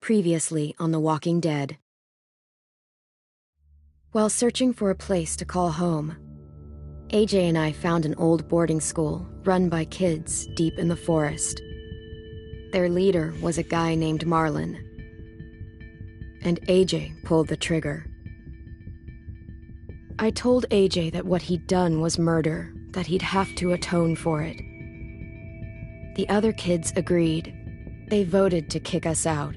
Previously on The Walking Dead. While searching for a place to call home, AJ and I found an old boarding school run by kids deep in the forest. Their leader was a guy named Marlon, and AJ pulled the trigger. I told AJ that what he'd done was murder, that he'd have to atone for it. The other kids agreed. They voted to kick us out.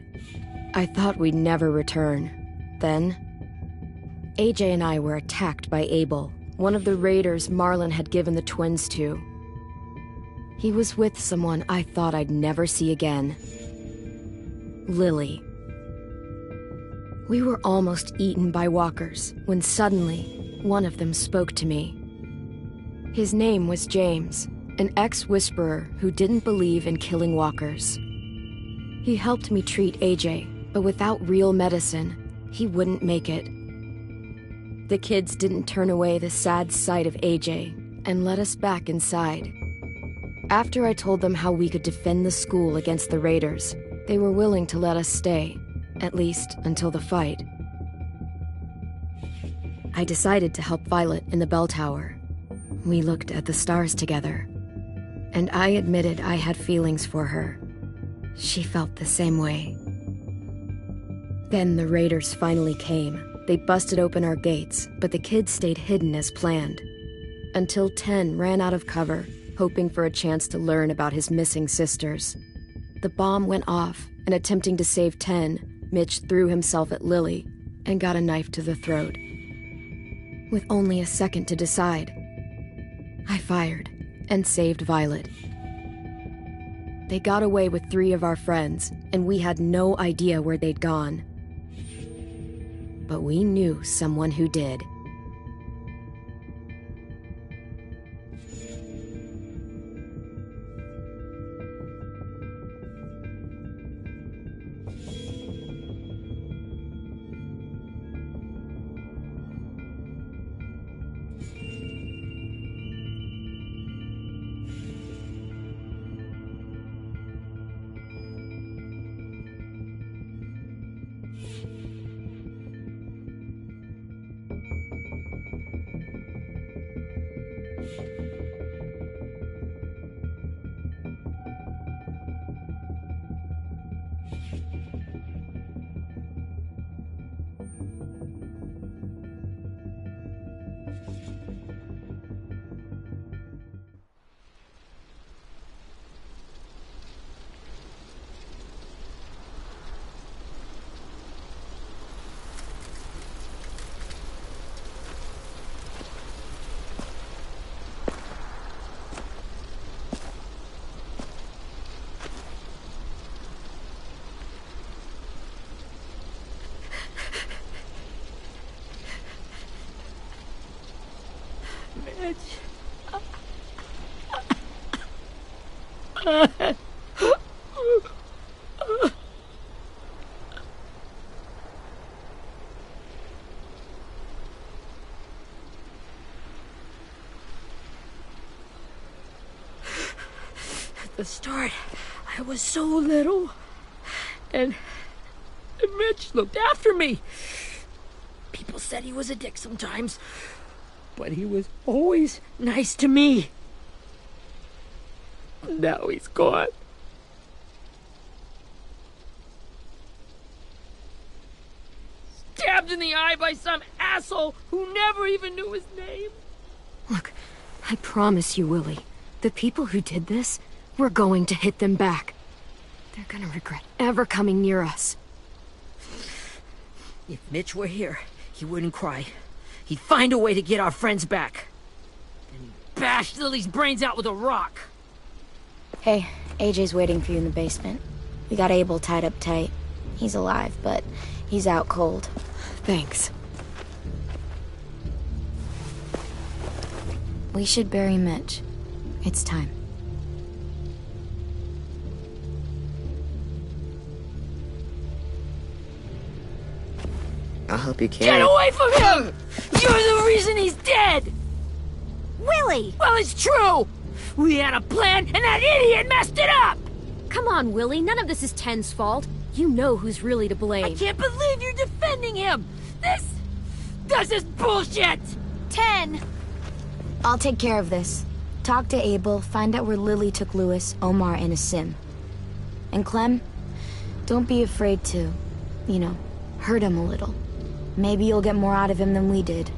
I thought we'd never return. Then, AJ and I were attacked by Abel, one of the raiders Marlon had given the twins to. He was with someone I thought I'd never see again. Lily. We were almost eaten by walkers when suddenly one of them spoke to me. His name was James, an ex-whisperer who didn't believe in killing walkers. He helped me treat AJ, but without real medicine, he wouldn't make it. The kids didn't turn away the sad sight of AJ and let us back inside. After I told them how we could defend the school against the raiders, they were willing to let us stay, at least until the fight. I decided to help Violet in the bell tower. We looked at the stars together, and I admitted I had feelings for her. She felt the same way. Then the raiders finally came. They busted open our gates, but the kids stayed hidden as planned. Until 10 ran out of cover, hoping for a chance to learn about his missing sisters. The bomb went off, and attempting to save 10, Mitch threw himself at Lily and got a knife to the throat. With only a second to decide, I fired and saved Violet. They got away with 3 of our friends, and we had no idea where they'd gone. But we knew someone who did. the start, I was so little. And Mitch looked after me. People said he was a dick sometimes, but he was always nice to me. Now he's gone. Stabbed in the eye by some asshole who never even knew his name. Look, I promise you, Willie, the people who did this, we're going to hit them back. They're gonna regret ever coming near us. If Mitch were here, he wouldn't cry. He'd find a way to get our friends back. And he'd bash Lily's brains out with a rock. Hey, AJ's waiting for you in the basement. We got Abel tied up tight. He's alive, but he's out cold. Thanks. We should bury Mitch. It's time. I'll help you carry. Get away from him! You're the reason he's dead! Willie! Well, it's true! We had a plan, and that idiot messed it up! Come on, Willie, none of this is Ten's fault. You know who's really to blame. I can't believe you're defending him! This is bullshit! 10! I'll take care of this. Talk to Abel, find out where Lily took Lewis, Omar, and Asim. And Clem, don't be afraid to, hurt him a little. Maybe you'll get more out of him than we did.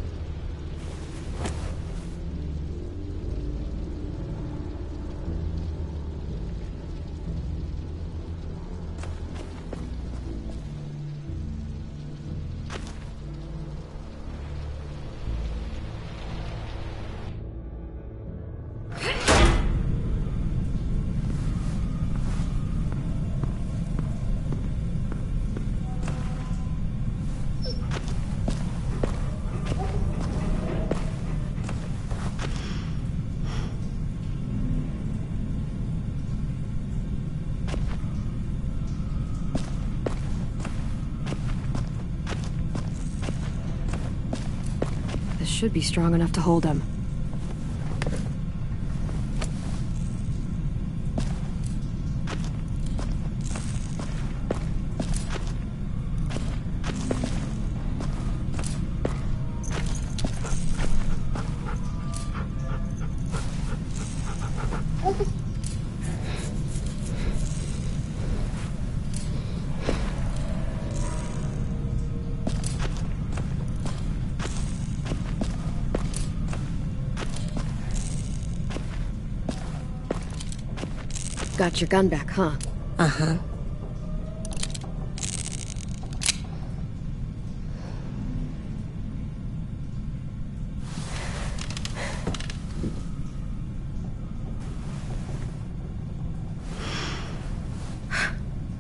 Should be strong enough to hold him. Got your gun back, huh? Uh-huh.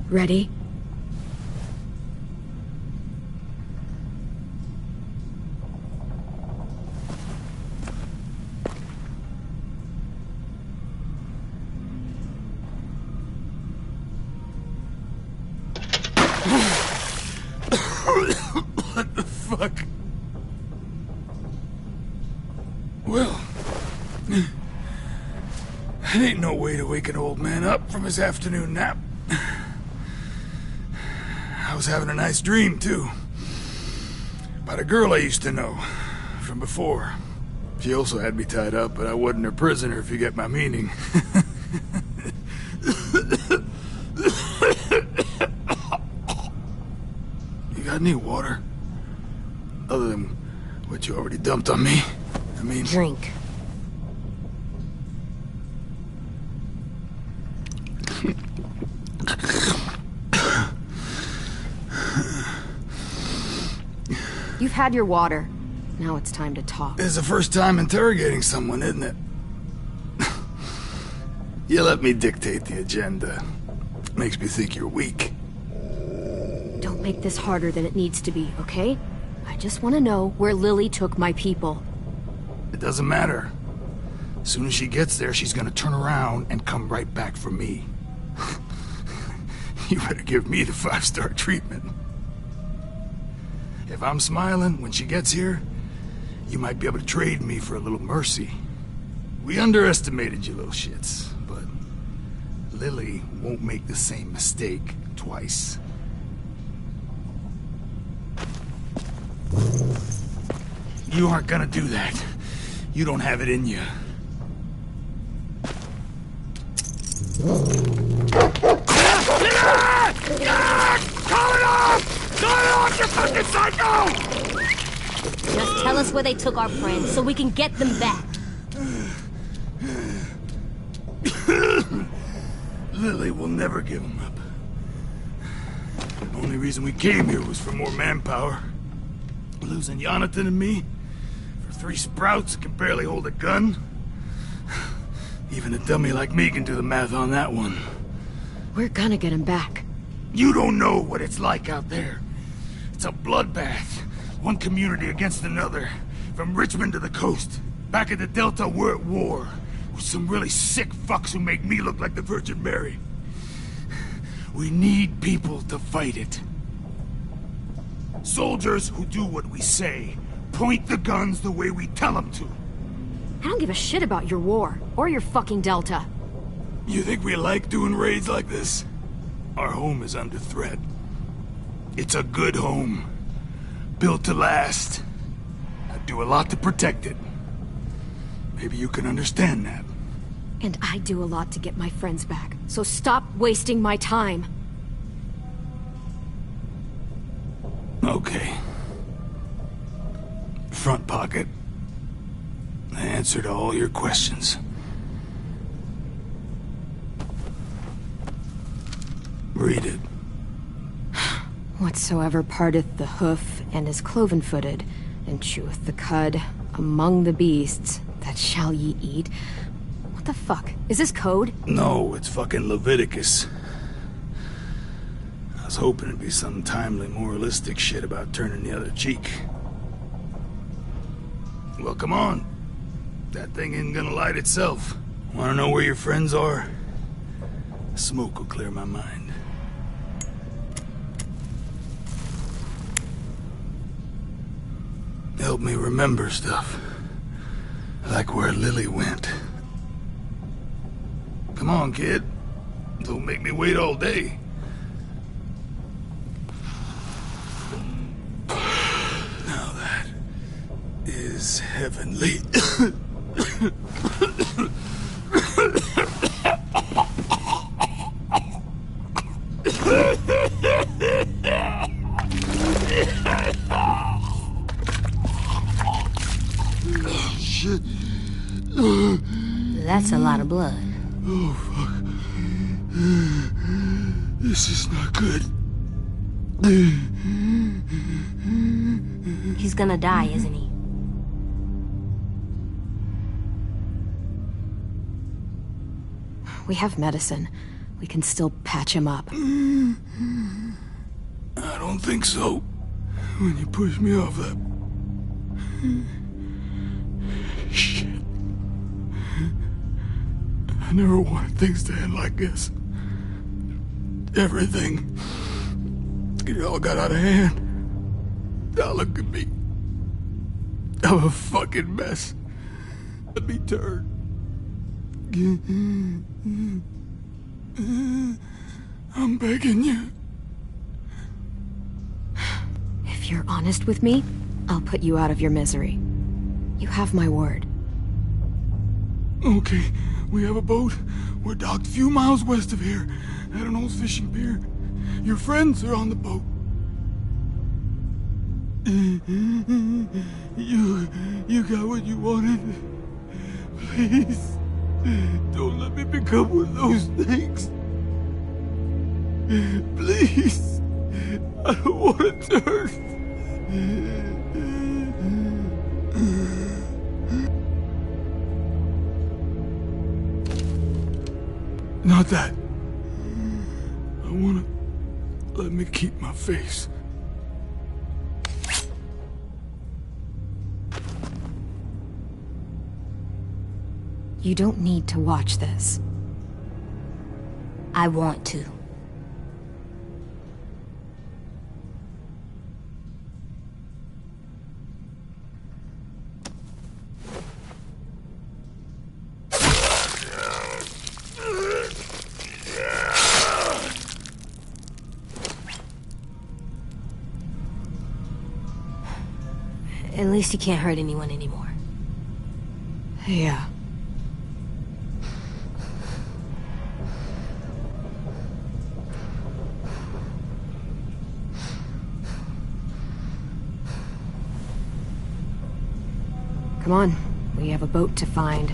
Ready? What the fuck? Well, it ain't no way to wake an old man up from his afternoon nap. I was having a nice dream, too. About a girl I used to know from before. She also had me tied up, but I wasn't her prisoner, if you get my meaning. You got any water? Other than what you already dumped on me? I mean... Drink. You've had your water. Now it's time to talk. It's the first time interrogating someone, isn't it? You let me dictate the agenda. Makes me think you're weak. Don't make this harder than it needs to be, okay? I just want to know where Lily took my people. It doesn't matter. As soon as she gets there, she's gonna turn around and come right back for me. You better give me the 5-star treatment. If I'm smiling when she gets here, you might be able to trade me for a little mercy. We underestimated you little shits, but Lily won't make the same mistake twice. You aren't gonna do that. You don't have it in you. Call it off! Call it off, you fucking psycho! Just tell us where they took our friends so we can get them back. Lily will never give him up. The only reason we came here was for more manpower. Losing Jonathan and me for 3 sprouts that can barely hold a gun. Even a dummy like me can do the math on that one. We're gonna get him back. You don't know what it's like out there. It's a bloodbath. One community against another. From Richmond to the coast. Back at the Delta, we're at war. With some really sick fucks who make me look like the Virgin Mary. We need people to fight it. Soldiers who do what we say. Point the guns the way we tell them to. I don't give a shit about your war, or your fucking Delta. You think we like doing raids like this? Our home is under threat. It's a good home. Built to last. I'd do a lot to protect it. Maybe you can understand that. And I do a lot to get my friends back, so stop wasting my time. Okay. Front pocket. The answer to all your questions. Read it. Whatsoever parteth the hoof and is cloven-footed, and cheweth the cud among the beasts, that shall ye eat. What the fuck? Is this code? No, it's fucking Leviticus. I was hoping it'd be some timely moralistic shit about turning the other cheek. Well, come on. That thing isn't gonna light itself. Wanna know where your friends are? Smoke will clear my mind. Help me remember stuff. Like where Lily went. Come on, kid. Don't make me wait all day. Now that is heavenly. Oh, shit. That's a lot of blood. Oh, fuck. This is not good. He's gonna die, isn't he? We have medicine. We can still patch him up. I don't think so. When you push me off that... Shit. I never wanted things to end like this. Everything. It all got out of hand. Now look at me. I'm a fucking mess. Let me turn. I'm begging you. If you're honest with me, I'll put you out of your misery. You have my word. Okay, we have a boat. We're docked a few miles west of here, at an old fishing pier. Your friends are on the boat. You got what you wanted. Please, don't let me become one of those things. Please, I don't want to turn. Not that. I wanna let me keep my face. You don't need to watch this. I want to. At least you can't hurt anyone anymore. Yeah. Come on, we have a boat to find.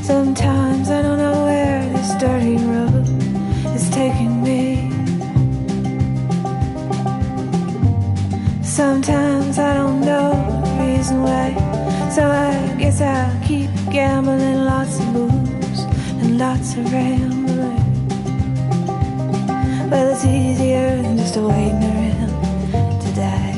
Sometimes I don't know where this dirty road is taking me. Sometimes I don't know the reason why, so I guess I'll keep gambling. Lots of moves and lots of rambling. Well, it's easier than just waiting around to die.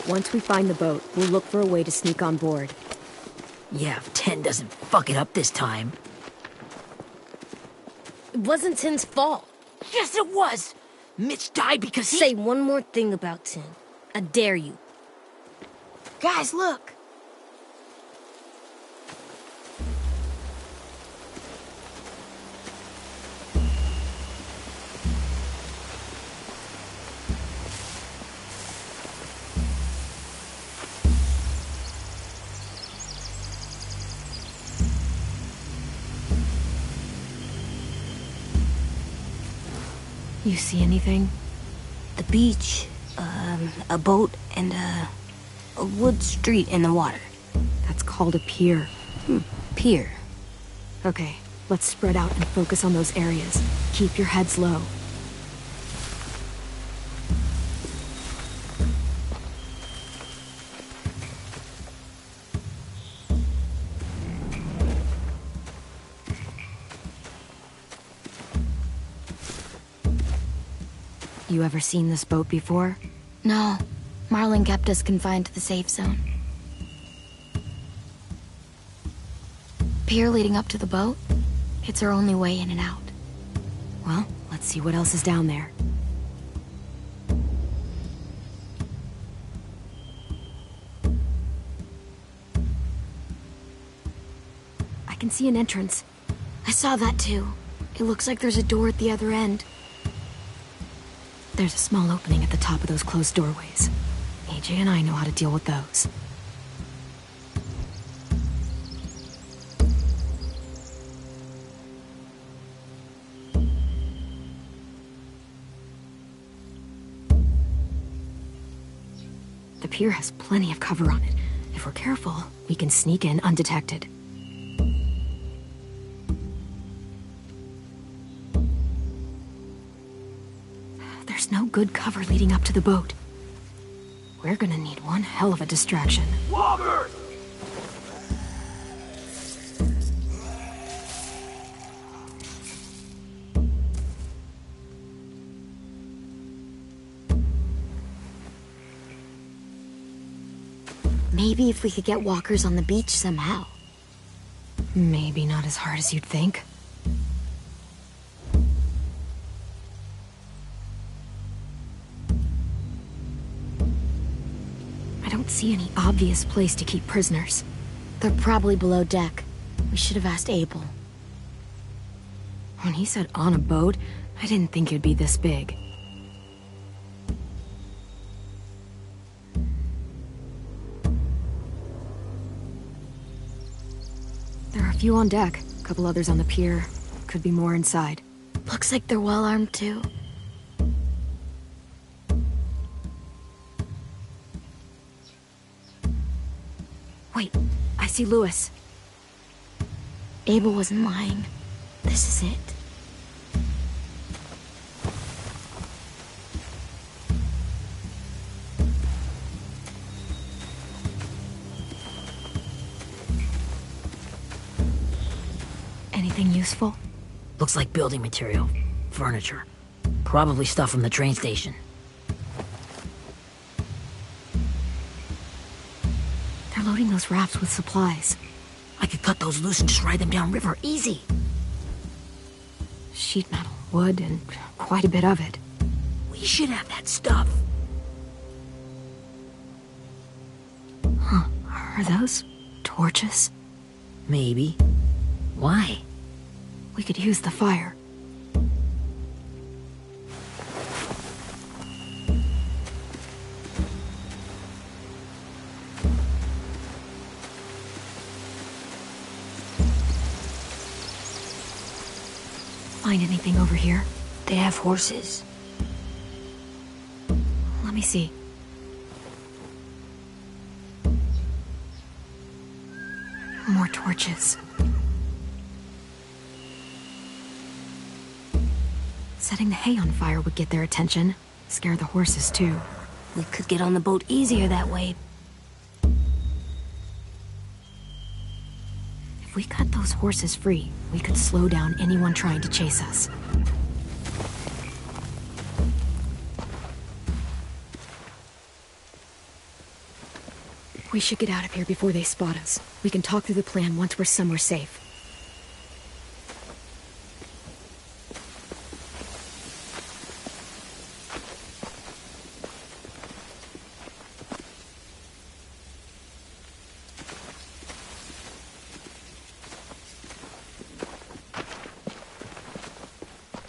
Once we find the boat, we'll look for a way to sneak on board. Yeah, if 10 doesn't fuck it up this time. It wasn't Tin's fault. Yes, it was! Mitch died because he... Say one more thing about Tin. I dare you. Guys, look! You see anything? The beach, a boat, and a wood street in the water. That's called a pier. Pier. Okay, let's spread out and focus on those areas. Keep your heads low. You ever seen this boat before? No. Marlin kept us confined to the safe zone. Pier leading up to the boat? It's our only way in and out. Well, let's see what else is down there. I can see an entrance. I saw that too. It looks like there's a door at the other end. There's a small opening at the top of those closed doorways. AJ and I know how to deal with those. The pier has plenty of cover on it. If we're careful, we can sneak in undetected. There's no good cover leading up to the boat. We're gonna need one hell of a distraction. Walker! Maybe if we could get walkers on the beach somehow. Maybe not as hard as you'd think. I don't see any obvious place to keep prisoners. They're probably below deck. We should have asked Abel. When he said on a boat, I didn't think it'd be this big. There are a few on deck, a couple others on the pier. Could be more inside. Looks like they're well armed too. Wait, I see Lewis. Abel wasn't lying. This is it. Anything useful? Looks like building material. Furniture. Probably stuff from the train station. They're loading those rafts with supplies. I could cut those loose and just ride them downriver. Easy. Sheet metal, wood, and quite a bit of it. We should have that stuff. Huh. Are those torches? Maybe. Why? We could use the fire. Find anything over here? They have horses. Let me see. More torches. Setting the hay on fire would get their attention. Scare the horses, too. We could get on the boat easier that way. If we cut those horses free, we could slow down anyone trying to chase us. We should get out of here before they spot us. We can talk through the plan once we're somewhere safe.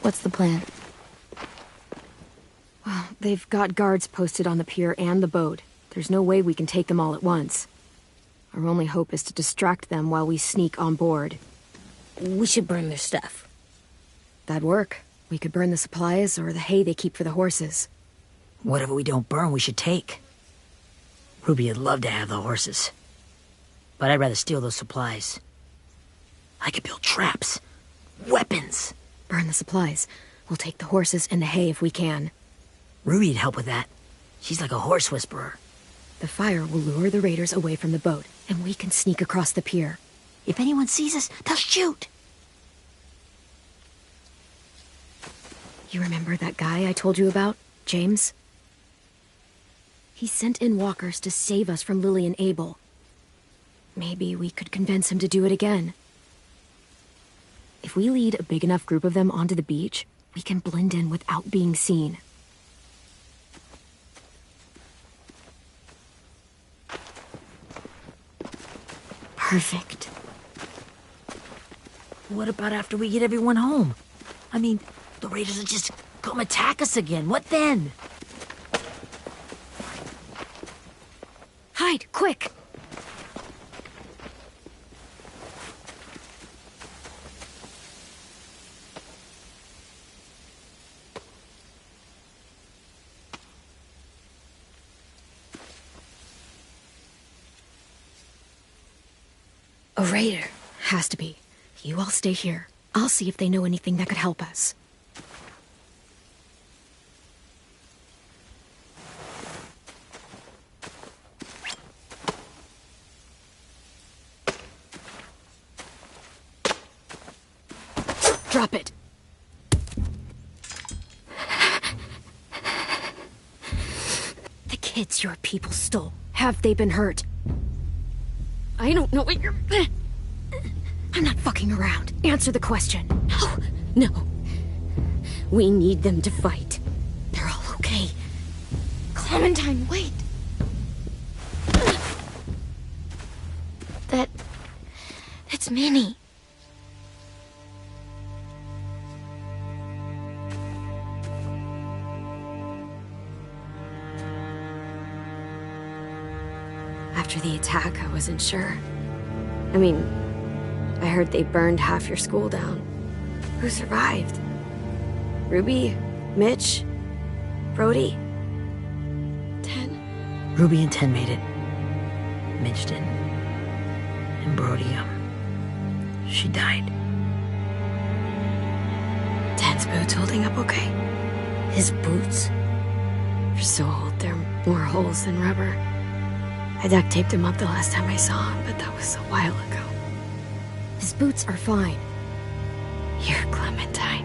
What's the plan? Well, they've got guards posted on the pier and the boat. There's no way we can take them all at once. Our only hope is to distract them while we sneak on board. We should burn their stuff. That'd work. We could burn the supplies or the hay they keep for the horses. Whatever we don't burn, we should take. Ruby'd love to have the horses. But I'd rather steal those supplies. I could build traps. Weapons. Burn the supplies. We'll take the horses and the hay if we can. Ruby'd help with that. She's like a horse whisperer. The fire will lure the raiders away from the boat, and we can sneak across the pier. If anyone sees us, they'll shoot. You remember that guy I told you about, James? He sent in walkers to save us from Lily and Abel. Maybe we could convince him to do it again. If we lead a big enough group of them onto the beach, we can blend in without being seen. Perfect. What about after we get everyone home? I mean, the raiders will just come attack us again. What then? Hide, quick! A raider. Has to be. You all stay here. I'll see if they know anything that could help us. Drop it. The kids your people stole. Have they been hurt? I don't know what you're... I'm not fucking around. Answer the question. No. We need them to fight. They're all okay. Clementine, wait! It's Minnie. After the attack, I wasn't sure. I mean, I heard they burned half your school down. Who survived? Ruby? Mitch? Brody? 10? Ruby and 10 made it. Mitch didn't. And Brody, she died. 10's boots holding up okay? His boots? They're so old, there are more holes than rubber. I duct taped him up the last time I saw him, but that was a while ago. His boots are fine. You're Clementine.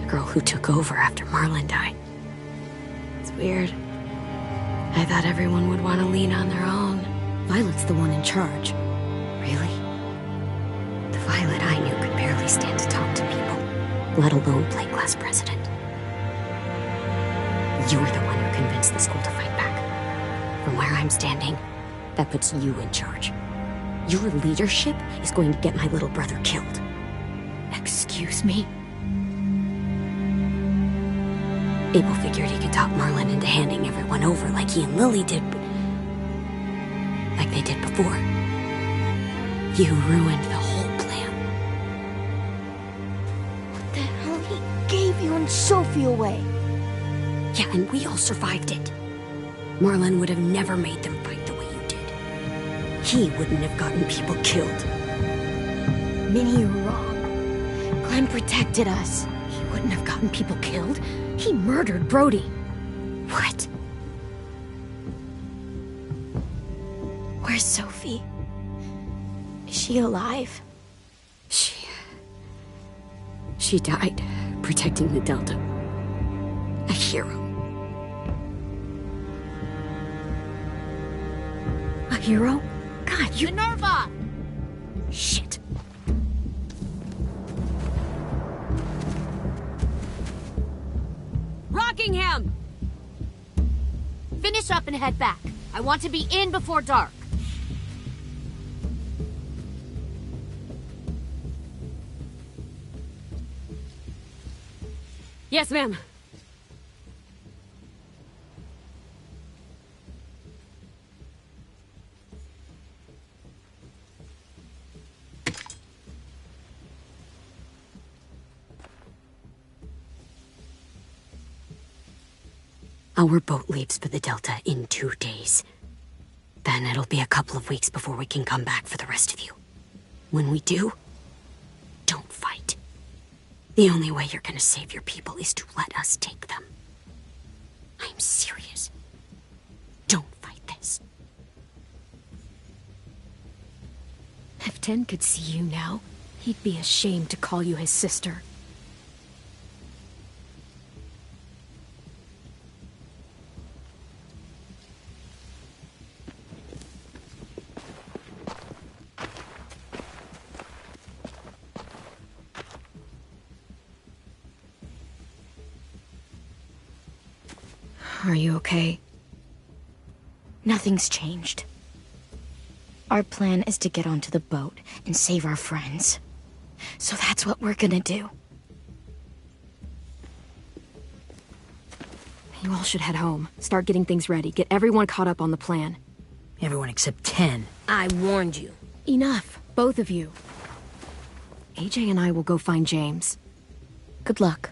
The girl who took over after Marlon died. It's weird. I thought everyone would want to lean on their own. Violet's the one in charge. Really? The Violet I knew could barely stand to talk to people, let alone play class president. You were the one who convinced the school to fight back. From where I'm standing, that puts you in charge. Your leadership is going to get my little brother killed. Excuse me? Abel figured he could talk Marlon into handing everyone over like he and Lily did, like they did before. You ruined the whole plan. What the hell? He gave you and Sophie away. Yeah, and we all survived it. Marlon would have never made them fight the way you did. He wouldn't have gotten people killed. Minnie, you're wrong. Clem protected us. He wouldn't have gotten people killed. He murdered Brody. What? Where's Sophie? Is she alive? She died protecting the Delta. A hero. A hero? God, you... Minerva! Shit. Rockingham! Finish up and head back. I want to be in before dark. Yes, ma'am. Our boat leaves for the Delta in 2 days. Then it'll be a couple of weeks before we can come back for the rest of you. When we do, don't fight. The only way you're gonna save your people is to let us take them. I'm serious. Don't fight this. If 10 could see you now, he'd be ashamed to call you his sister. Are you okay? Nothing's changed. Our plan is to get onto the boat and save our friends. So that's what we're gonna do. You all should head home. Start getting things ready. Get everyone caught up on the plan. Everyone except 10. I warned you. Enough, both of you. AJ and I will go find James. Good luck.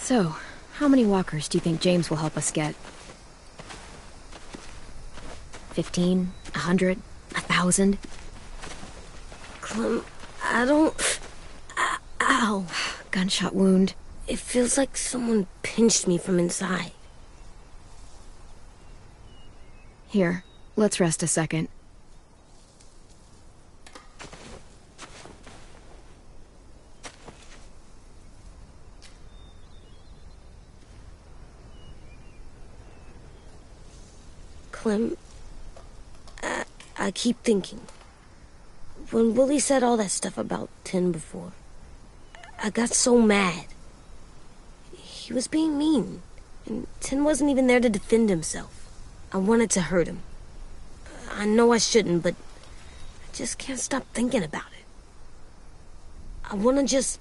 So, how many walkers do you think James will help us get? 15? 100? 1,000? Clem, I don't... Ow. Gunshot wound. It feels like someone pinched me from inside. Here, let's rest a second. Clem, I keep thinking. When Willie said all that stuff about Tin before, I got so mad. He was being mean, and Tin wasn't even there to defend himself. I wanted to hurt him. I know I shouldn't, but I just can't stop thinking about it. I want to just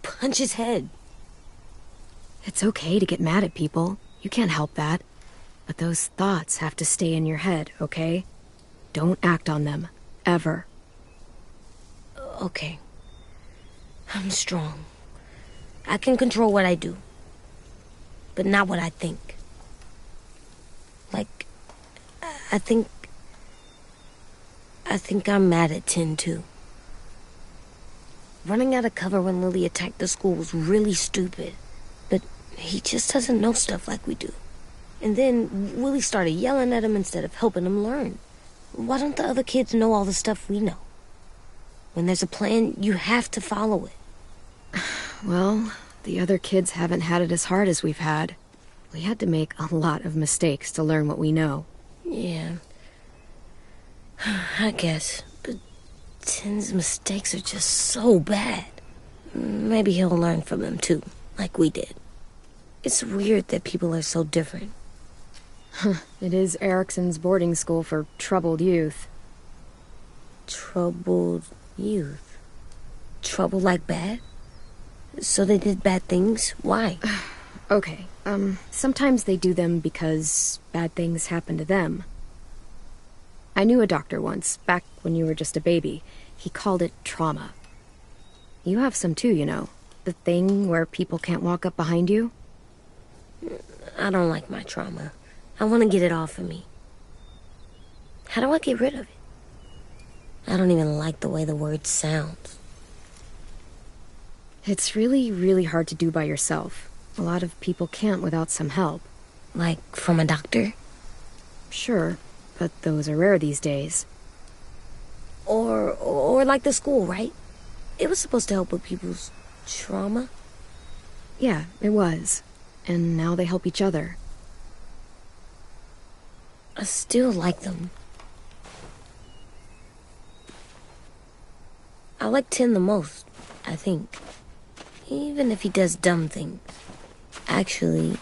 punch his head. It's okay to get mad at people. You can't help that. But those thoughts have to stay in your head, okay? Don't act on them. Ever. Okay. I'm strong. I can control what I do. But not what I think. Like, I think I'm mad at Tin, too. Running out of cover when Lily attacked the school was really stupid. But he just doesn't know stuff like we do. And then Willie started yelling at him instead of helping him learn. Why don't the other kids know all the stuff we know? When there's a plan, you have to follow it. Well, the other kids haven't had it as hard as we've had. We had to make a lot of mistakes to learn what we know. Yeah. I guess. But Tin's mistakes are just so bad. Maybe he'll learn from them too, like we did. It's weird that people are so different. It is Erickson's boarding school for troubled youth. Troubled youth? Trouble like bad? So they did bad things? Why? Okay, sometimes they do them because bad things happen to them. I knew a doctor once, back when you were just a baby. He called it trauma. You have some too, you know. The thing where people can't walk up behind you. I don't like my trauma. I want to get it off of me. How do I get rid of it? I don't even like the way the word sounds. It's really, really hard to do by yourself. A lot of people can't without some help. Like from a doctor? Sure, but those are rare these days. Or like the school, right? It was supposed to help with people's trauma. Yeah, it was. And now they help each other. I still like them. I like Tin the most, I think. Even if he does dumb things. Actually,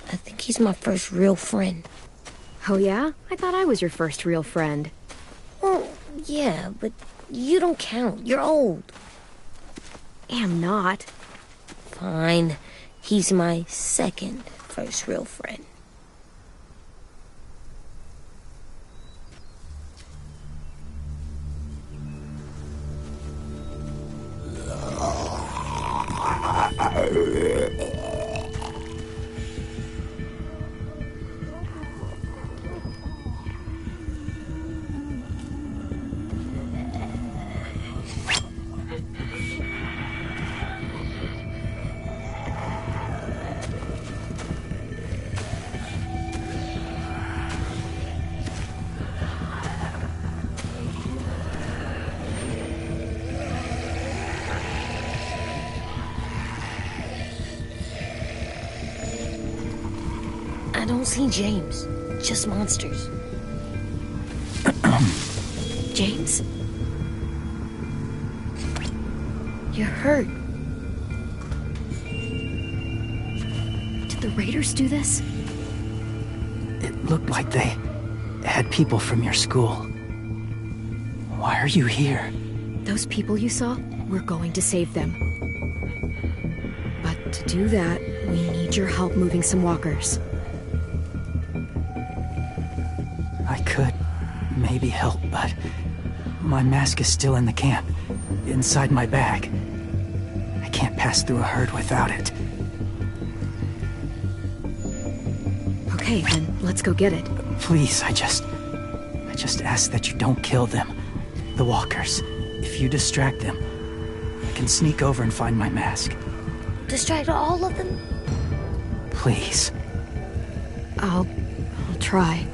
I think he's my first real friend. Oh yeah? I thought I was your first real friend. Well, yeah, but you don't count. You're old. Am not. Fine. He's my second first real friend. I don't see James, just monsters. James? You're hurt. Did the raiders do this? It looked like they had people from your school. Why are you here? Those people you saw, we're going to save them. But to do that, we need your help moving some walkers. I could maybe help, but my mask is still in the camp, inside my bag. I can't pass through a herd without it. Okay, then let's go get it. Please, I just ask that you don't kill them. The walkers. If you distract them, I can sneak over and find my mask. Distract all of them? Please. I'll try.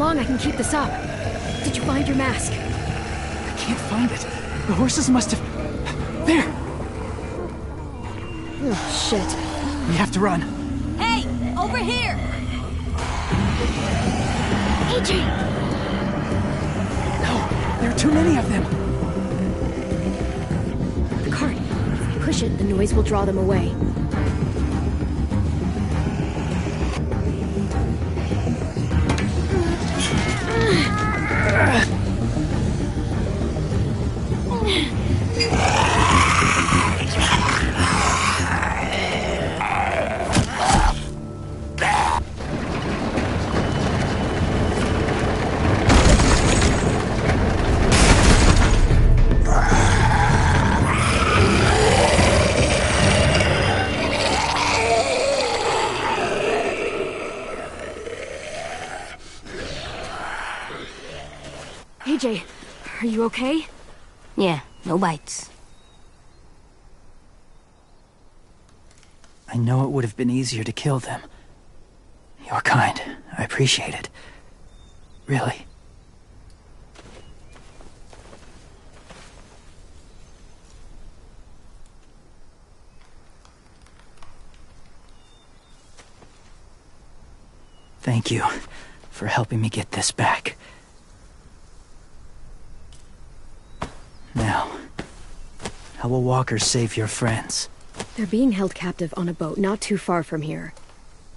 long I can keep this up. Did you find your mask? I can't find it. The horses must have... There! Oh, shit. We have to run. Hey! Over here! AJ! No, there are too many of them. The cart. If we push it, the noise will draw them away. AJ, are you okay? Yeah, no bites. I know it would have been easier to kill them. You're kind. I appreciate it. Really. Thank you for helping me get this back. Now, how will walkers save your friends? They're being held captive on a boat not too far from here.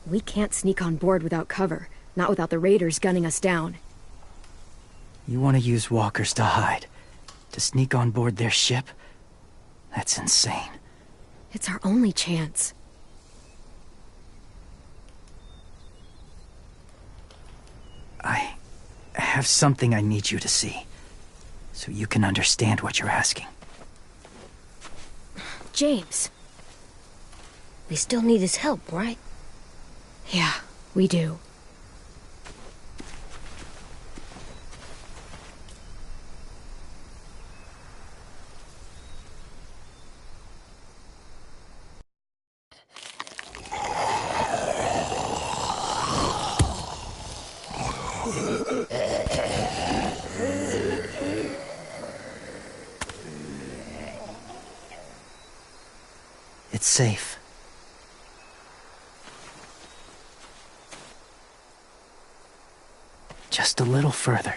We can't sneak on board without cover, not without the raiders gunning us down. You want to use walkers to hide? To sneak on board their ship? That's insane. It's our only chance. I have something I need you to see, so you can understand what you're asking. James. We still need his help, right? Yeah, we do. It's safe. Just a little further.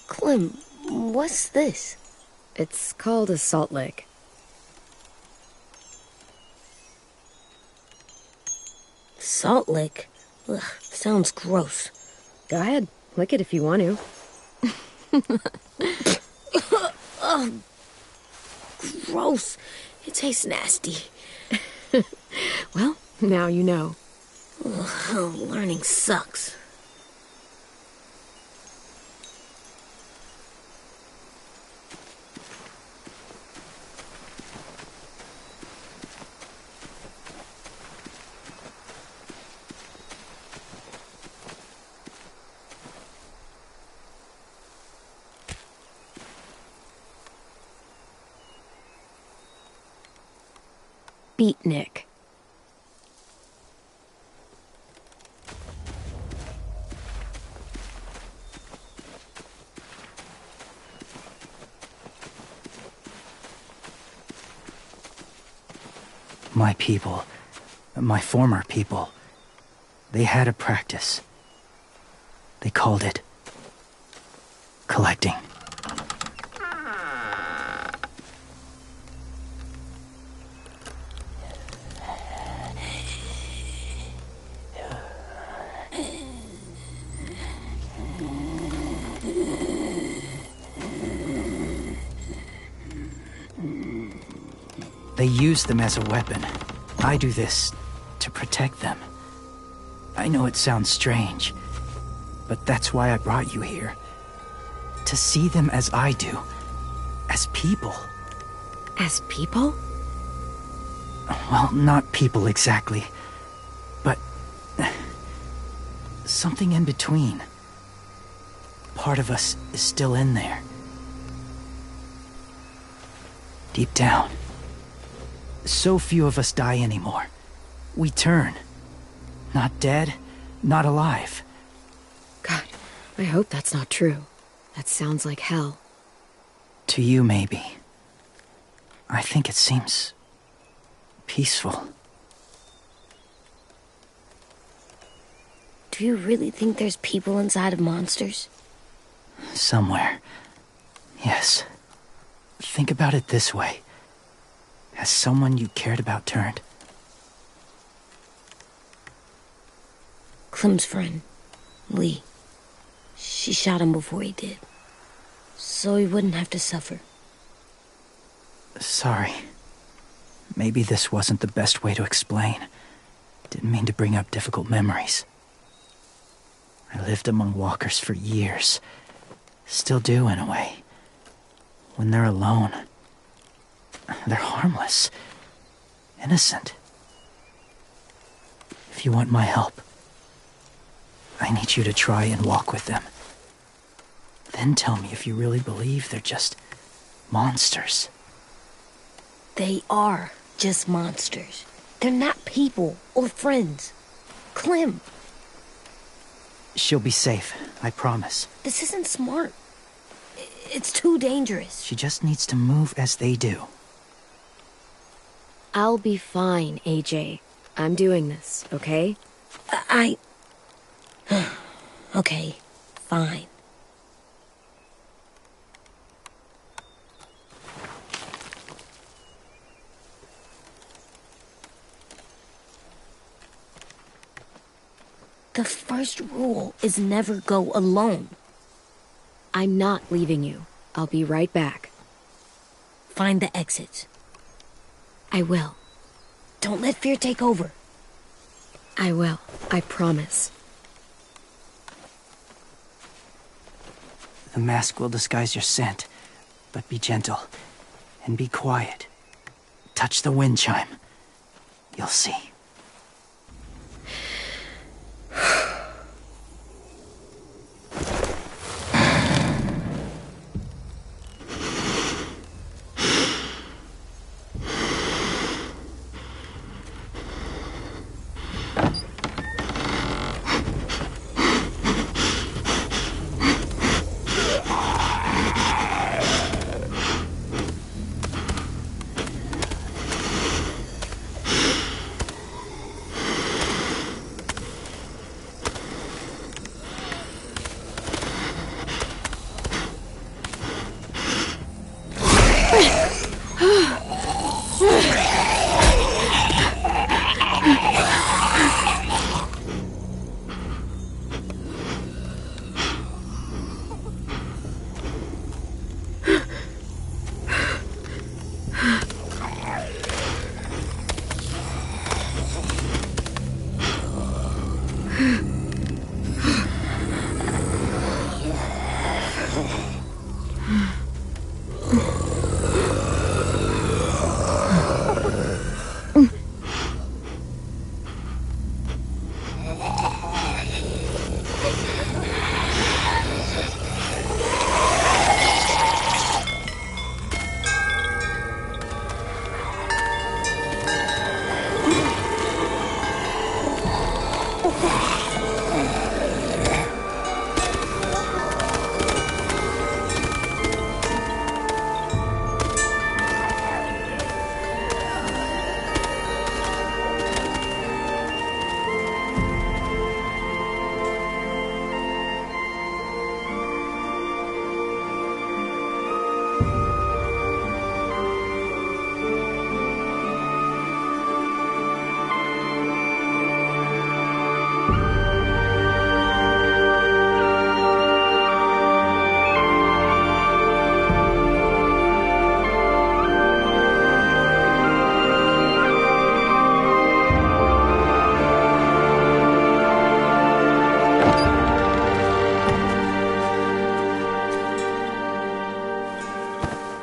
Clem, what's this? It's called a salt lick. Salt lick? Ugh, sounds gross. Go ahead, lick it if you want to. Ugh, gross. It tastes nasty. Well, now you know. Ugh, learning sucks. Beatnik. My people, my former people, they had a practice. They called it collecting. They use them as a weapon. I do this to protect them. I know it sounds strange, but that's why I brought you here. To see them as I do. As people. As people? Well, not people exactly, but something in between. Part of us is still in there. Deep down. So few of us die anymore. We turn. Not dead, not alive. God, I hope that's not true. That sounds like hell. To you, maybe. I think it seems peaceful. Do you really think there's people inside of monsters? Somewhere. Yes. Think about it this way. Has someone you cared about turned? Clem's friend, Lee. She shot him before he did. So he wouldn't have to suffer. Sorry. Maybe this wasn't the best way to explain. Didn't mean to bring up difficult memories. I lived among walkers for years. Still do, in a way. When they're alone, they're harmless. Innocent. If you want my help, I need you to try and walk with them. Then tell me if you really believe they're just monsters. They are just monsters. They're not people or friends. Clem. She'll be safe, I promise. This isn't smart. It's too dangerous. She just needs to move as they do. I'll be fine, AJ. I'm doing this, okay? Okay, fine. The first rule is never go alone. I'm not leaving you. I'll be right back. Find the exits. I will. Don't let fear take over. I will. I promise. The mask will disguise your scent, but be gentle and be quiet. Touch the wind chime. You'll see.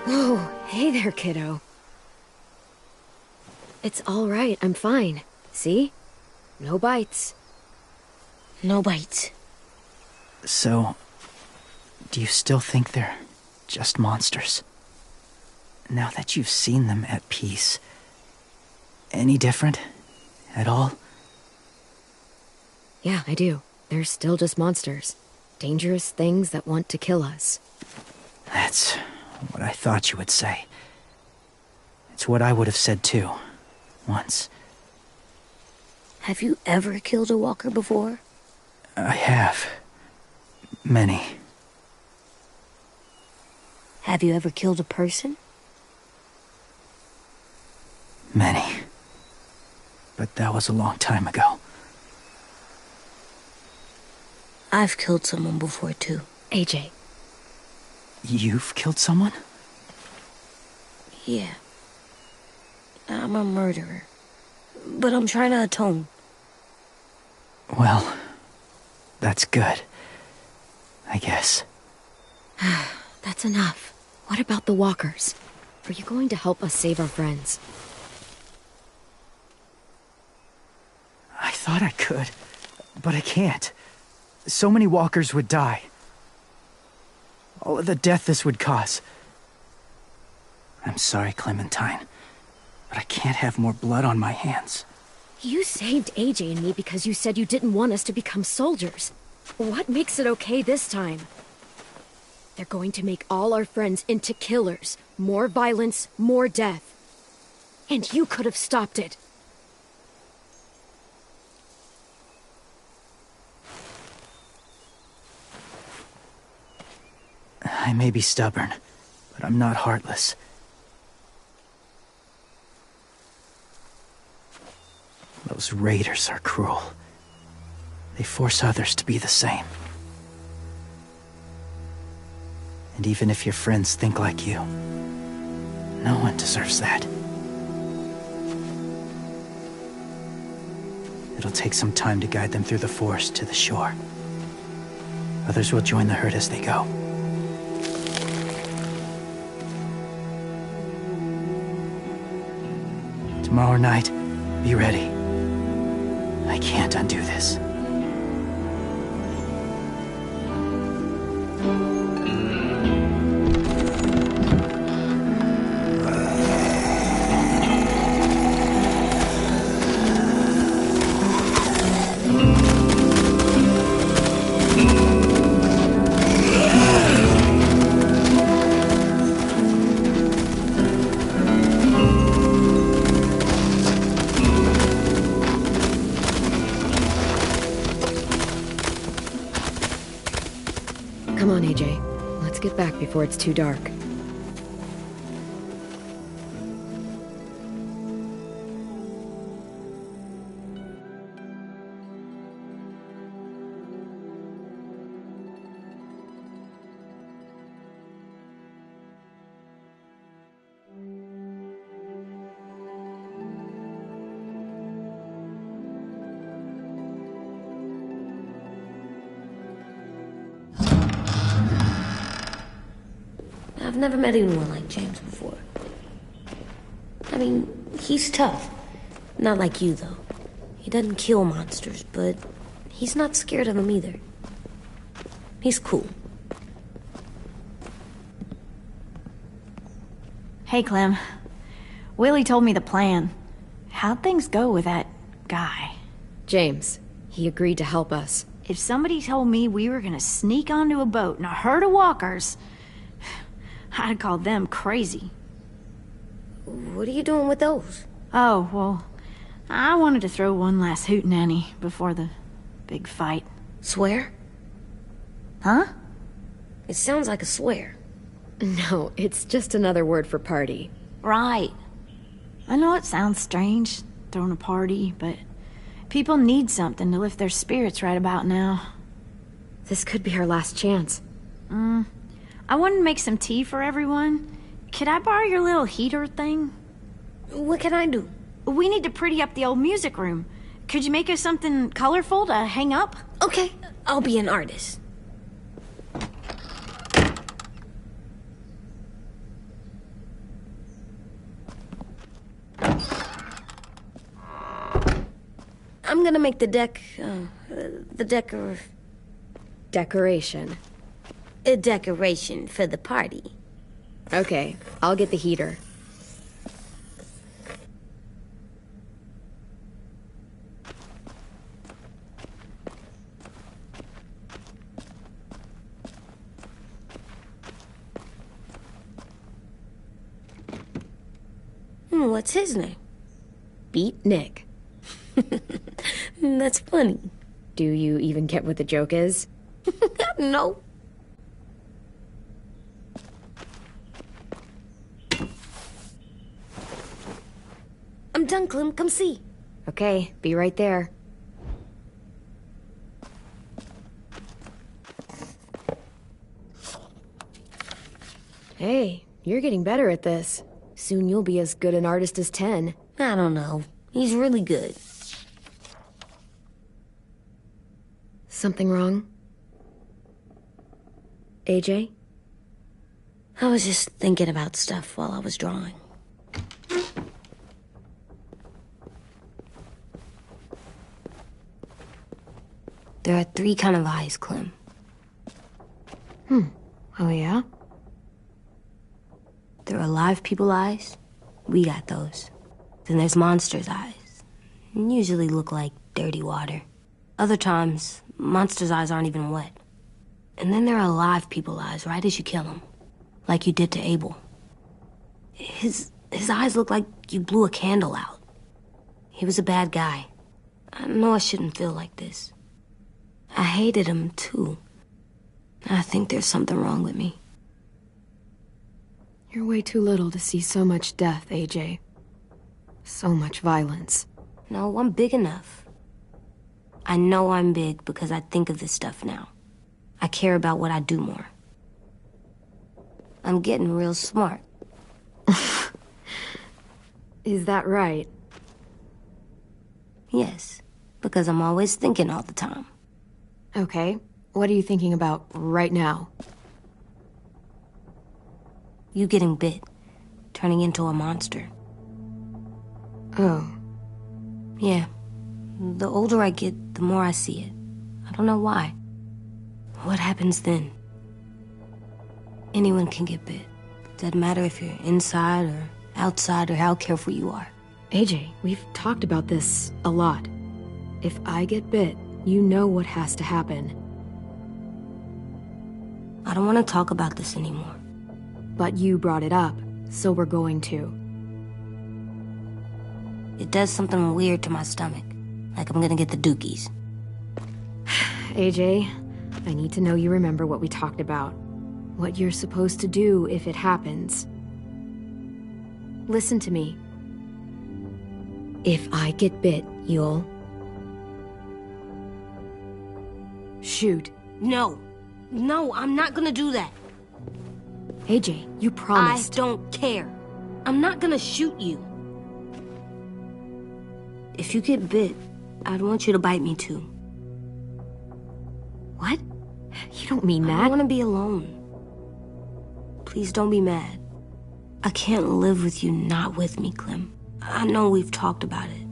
Oh, hey there, kiddo. It's all right, I'm fine. See? No bites. No bites. So, do you still think they're just monsters? Now that you've seen them at peace, any different at all? Yeah, I do. They're still just monsters. Dangerous things that want to kill us. That's what I thought you would say. It's what I would have said too, once. Have you ever killed a walker before? I have. Many. Have you ever killed a person? Many. But that was a long time ago. I've killed someone before, too. AJ. You've killed someone? Yeah. I'm a murderer. But I'm trying to atone. Well, that's good. I guess. That's enough. What about the walkers? Are you going to help us save our friends? I thought I could, but I can't. So many walkers would die. All of the death this would cause. I'm sorry, Clementine, but I can't have more blood on my hands. You saved AJ and me because you said you didn't want us to become soldiers. What makes it okay this time? They're going to make all our friends into killers. More violence, more death. And you could have stopped it. I may be stubborn, but I'm not heartless. Those raiders are cruel. They force others to be the same. And even if your friends think like you, no one deserves that. It'll take some time to guide them through the forest to the shore. Others will join the herd as they go. Tomorrow night, be ready. I can't undo this. Come on, AJ. Let's get back before it's too dark. I've never met anyone like James before. I mean, he's tough. Not like you, though. He doesn't kill monsters, but he's not scared of them either. He's cool. Hey, Clem. Willie told me the plan. How'd things go with that guy? James. He agreed to help us. If somebody told me we were gonna sneak onto a boat in a herd of walkers, I'd call them crazy. What are you doing with those? Oh, well, I wanted to throw one last hootenanny before the big fight. Swear? Huh? It sounds like a swear. No, it's just another word for party. Right. I know it sounds strange, throwing a party, but people need something to lift their spirits right about now. This could be our last chance. I wanted to make some tea for everyone. Could I borrow your little heater thing? What can I do? We need to pretty up the old music room. Could you make us something colorful to hang up? Okay, I'll be an artist. I'm gonna make the Decoration. a decoration for the party. Okay, I'll get the heater. What's his name? Beat Nick. That's funny. Do you even get what the joke is? No. I'm done, Clem. Come see. Okay, be right there. Hey, you're getting better at this. Soon you'll be as good an artist as 10. I don't know. He's really good. Something wrong? AJ? I was just thinking about stuff while I was drawing. There are 3 kind of eyes, Clem. Oh yeah? There are live people eyes. We got those. Then there's monsters' eyes. Usually look like dirty water. Other times, monsters' eyes aren't even wet. And then there are live people eyes right as you kill them. Like you did to Abel. His eyes look like you blew a candle out. He was a bad guy. I know I shouldn't feel like this. I hated him, too. I think there's something wrong with me. You're way too little to see so much death, AJ. So much violence. No, I'm big enough. I know I'm big because I think of this stuff now. I care about what I do more. I'm getting real smart. Is that right? Yes, because I'm always thinking all the time. Okay, what are you thinking about right now? You getting bit, turning into a monster. Oh. Yeah. The older I get, the more I see it. I don't know why. What happens then? Anyone can get bit. Doesn't matter if you're inside or outside or how careful you are. AJ, we've talked about this a lot. If I get bit, you know what has to happen. I don't want to talk about this anymore. But you brought it up, so we're going to. It does something weird to my stomach. Like I'm gonna get the dookies. AJ, I need to know you remember what we talked about. What you're supposed to do if it happens. Listen to me. If I get bit, you'll... shoot. No. No, I'm not gonna do that. AJ, you promised. I don't care. I'm not gonna shoot you. If you get bit, I'd want you to bite me too. What? You don't mean that. I want to be alone. Please don't be mad. I can't live with you not with me, Clem. I know we've talked about it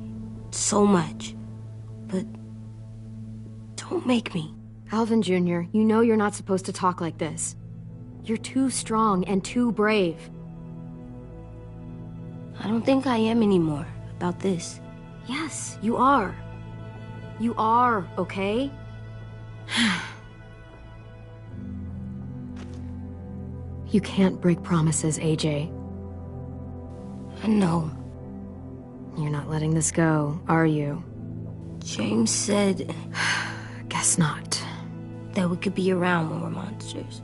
so much, but don't make me. Alvin Jr., you know you're not supposed to talk like this. You're too strong and too brave. I don't think I am anymore about this. Yes, you are. You are, okay? You can't break promises, AJ. I know. You're not letting this go, are you? James said... Guess not. That we could be around when we're monsters.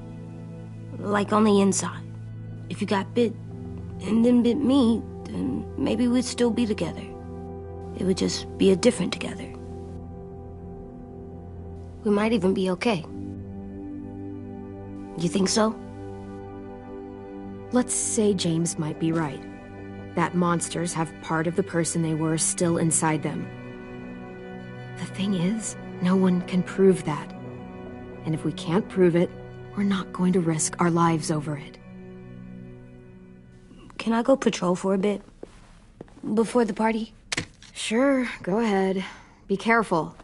Like on the inside. If you got bit and then bit me, then maybe we'd still be together. It would just be a different together. We might even be okay. You think so? Let's say James might be right. That monsters have part of the person they were still inside them. The thing is, no one can prove that. And if we can't prove it, we're not going to risk our lives over it. Can I go patrol for a bit? Before the party? Sure, go ahead. Be careful.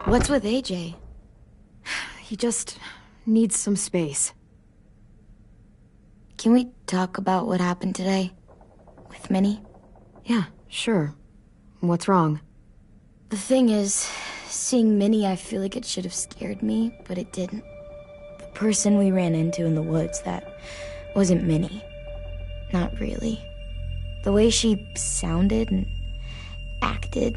What's with AJ? He just needs some space. Can we talk about what happened today? With Minnie? Yeah, sure. What's wrong? The thing is, seeing Minnie, I feel like it should have scared me, but it didn't. The person we ran into in the woods, that wasn't Minnie. Not really. The way she sounded and acted,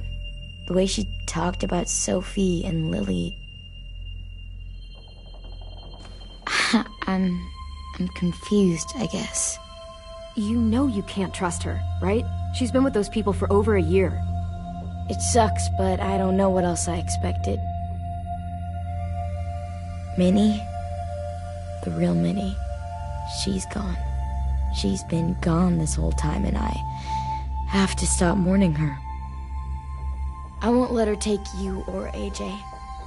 the way she talked about Sophie and Lily. I'm confused, I guess. You know you can't trust her, right? She's been with those people for over a year. It sucks, but I don't know what else I expected. Minnie? The real Minnie. She's gone. She's been gone this whole time, and I have to stop mourning her. I won't let her take you or AJ,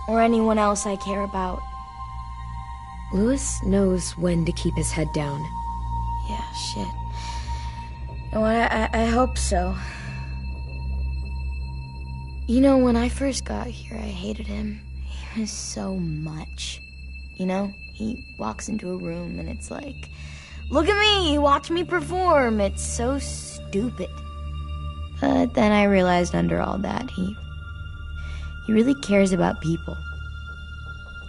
or anyone else I care about. Louis knows when to keep his head down. Yeah, shit. Oh, I hope so. You know, when I first got here, I hated him. He was so much. You know, he walks into a room and it's like, look at me, watch me perform. It's so stupid. But then I realized under all that, he really cares about people.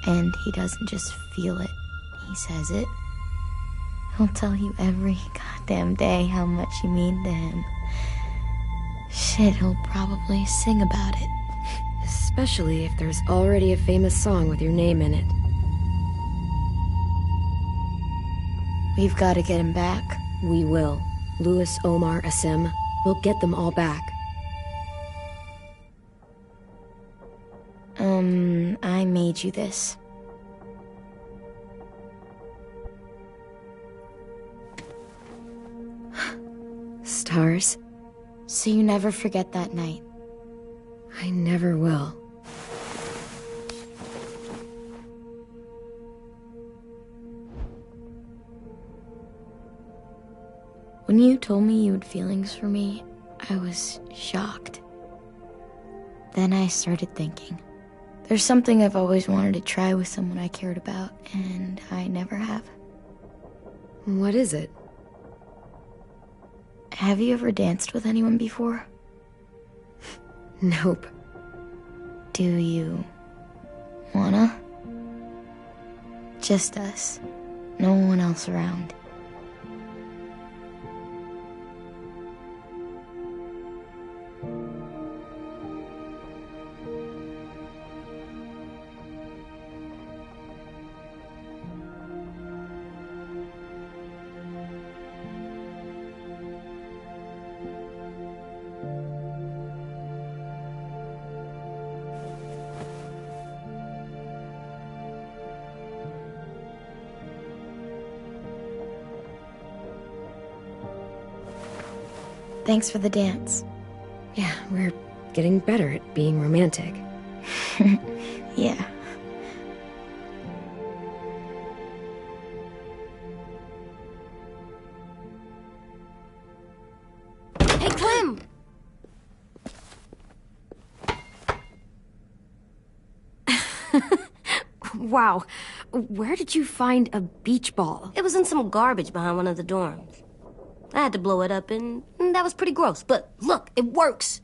And he doesn't just feel it, he says it. He'll tell you every goddamn day how much you mean to him. Shit, he'll probably sing about it. Especially if there's already a famous song with your name in it. We've got to get him back. We will. Louis, Omar, Asim. We'll get them all back. I made you this. Stars? So you never forget that night. I never will. When you told me you had feelings for me, I was shocked. Then I started thinking. There's something I've always wanted to try with someone I cared about, and I never have. What is it? Have you ever danced with anyone before? Nope. Do you wanna? Just us. No one else around. Thanks for the dance. Yeah, we're getting better at being romantic. Yeah. Hey, Clem! Wow. Where did you find a beach ball? It was in some garbage behind one of the dorms. I had to blow it up, and that was pretty gross. But look, it works.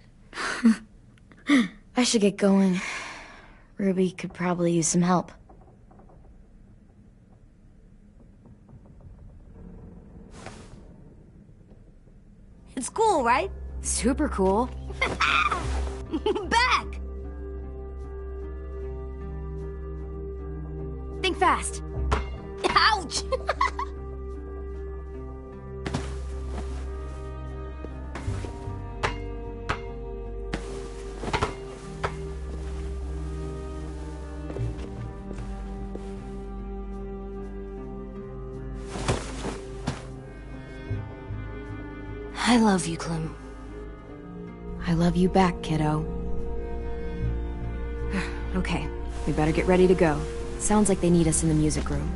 I should get going. Ruby could probably use some help. It's cool, right? Super cool. Back! Think fast. Ouch! I love you, Clem. I love you back, kiddo. Okay, we better get ready to go. Sounds like they need us in the music room.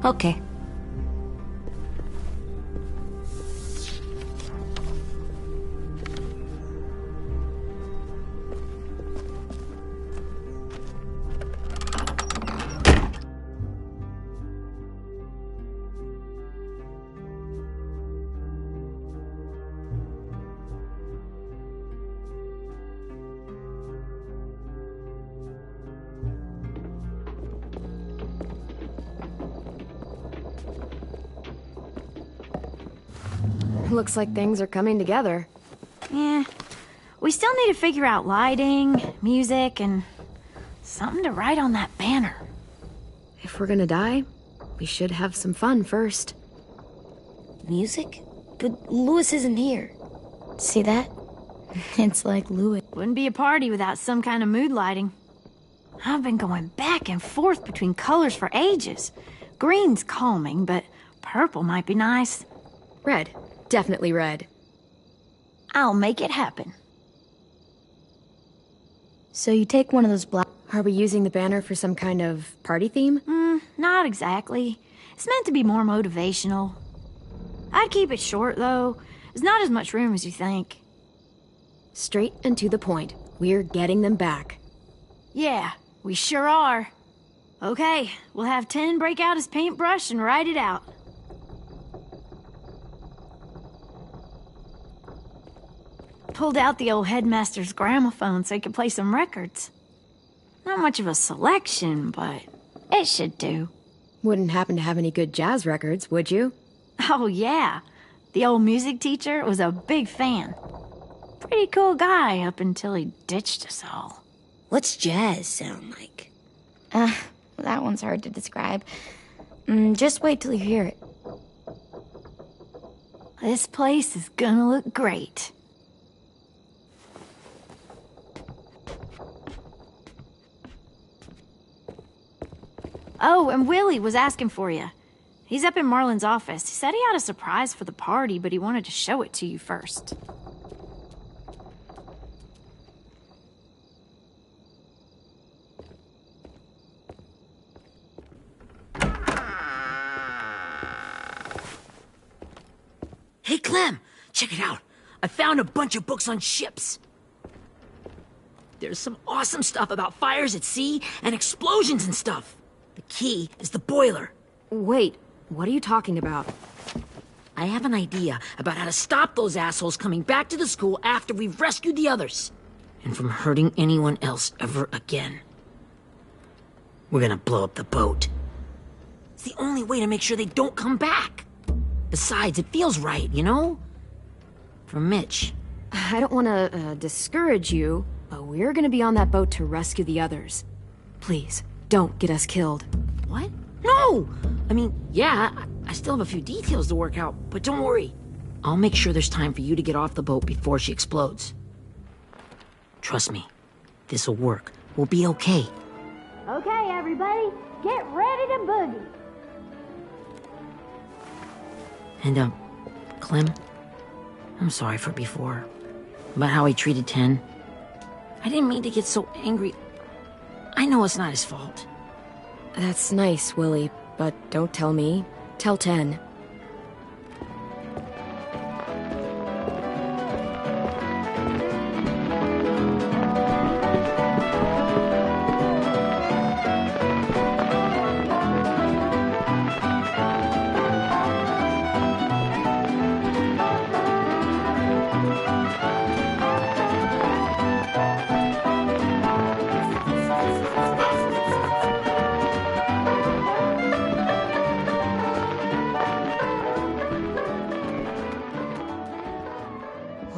Okay. Looks like things are coming together. Yeah. We still need to figure out lighting, music, and something to write on that banner. If we're gonna die, we should have some fun first. Music? But Lewis isn't here. See that? It's like Lewis. Wouldn't be a party without some kind of mood lighting. I've been going back and forth between colors for ages. Green's calming, but purple might be nice. Red. Definitely red. I'll make it happen. So you take one of those black... Are we using the banner for some kind of party theme? Not exactly. It's meant to be more motivational. I'd keep it short, though. There's not as much room as you think. Straight and to the point. We're getting them back. Yeah, we sure are. Okay, we'll have 10 break out his paintbrush and write it out. Pulled out the old headmaster's gramophone so he could play some records. Not much of a selection, but it should do. Wouldn't happen to have any good jazz records, would you? Oh, yeah. The old music teacher was a big fan. Pretty cool guy up until he ditched us all. What's jazz sound like? That one's hard to describe. Just wait till you hear it. This place is gonna look great. Oh, and Willie was asking for you. He's up in Marlin's office. He said he had a surprise for the party, but he wanted to show it to you first. Hey, Clem, check it out. I found a bunch of books on ships. There's some awesome stuff about fires at sea and explosions and stuff. The key is the boiler. Wait, what are you talking about? I have an idea about how to stop those assholes coming back to the school after we've rescued the others. And from hurting anyone else ever again. We're gonna blow up the boat. It's the only way to make sure they don't come back. Besides, it feels right, you know? For Mitch. I don't want to discourage you, but we're gonna be on that boat to rescue the others. Please, don't get us killed. What? No! I mean, yeah, I still have a few details to work out, but don't worry. I'll make sure there's time for you to get off the boat before she explodes. Trust me, this'll work. We'll be okay. Okay, everybody, get ready to boogie. And, Clem, I'm sorry for before. About how he treated Ten. I didn't mean to get so angry. I know it's not his fault. That's nice, Willie, but don't tell me. Tell 10.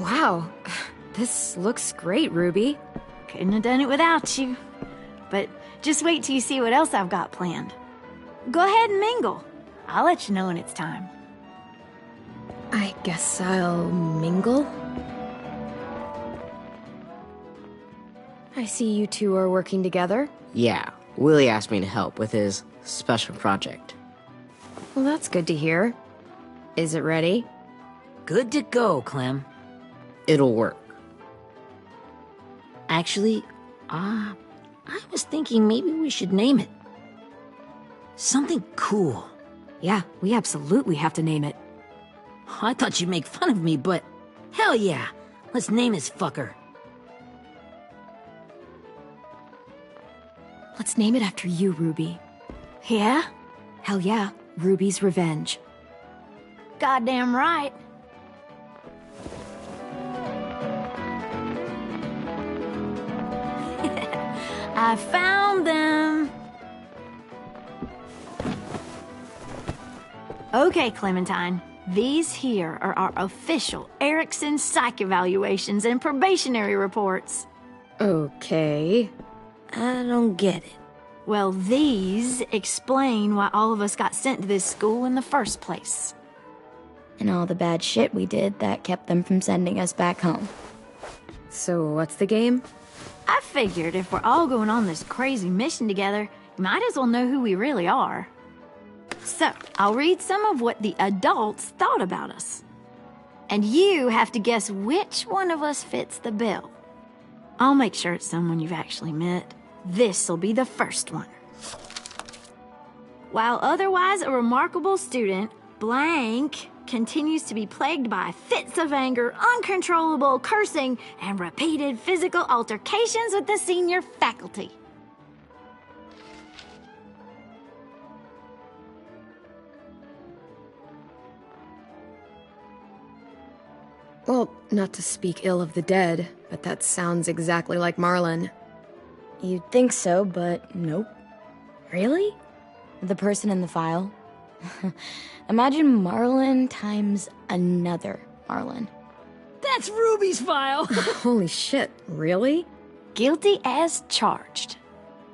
Wow, this looks great, Ruby. Couldn't have done it without you. But just wait till you see what else I've got planned. Go ahead and mingle. I'll let you know when it's time. I guess I'll mingle? I see you two are working together. Yeah, Willie asked me to help with his special project. Well, that's good to hear. Is it ready? Good to go, Clem. It'll work. Actually, I was thinking maybe we should name it. Something cool. Yeah, we absolutely have to name it. I thought you'd make fun of me, but hell yeah. Let's name this fucker. Let's name it after you, Ruby. Yeah? Hell yeah, Ruby's Revenge. Goddamn right. I found them. Okay, Clementine. These here are our official Erickson psych evaluations and probationary reports. Okay. I don't get it. Well, these explain why all of us got sent to this school in the first place. And all the bad shit we did that kept them from sending us back home. So what's the game? I figured if we're all going on this crazy mission together, you might as well know who we really are. So, I'll read some of what the adults thought about us. And you have to guess which one of us fits the bill. I'll make sure it's someone you've actually met. This'll be the first one. While otherwise a remarkable student, blank continues to be plagued by fits of anger, uncontrollable cursing, and repeated physical altercations with the senior faculty. Well, not to speak ill of the dead, but that sounds exactly like Marlon. You'd think so, but nope. Really? The person in the file. Imagine Marlon times another Marlon. That's Ruby's file. Holy shit, really? Guilty as charged.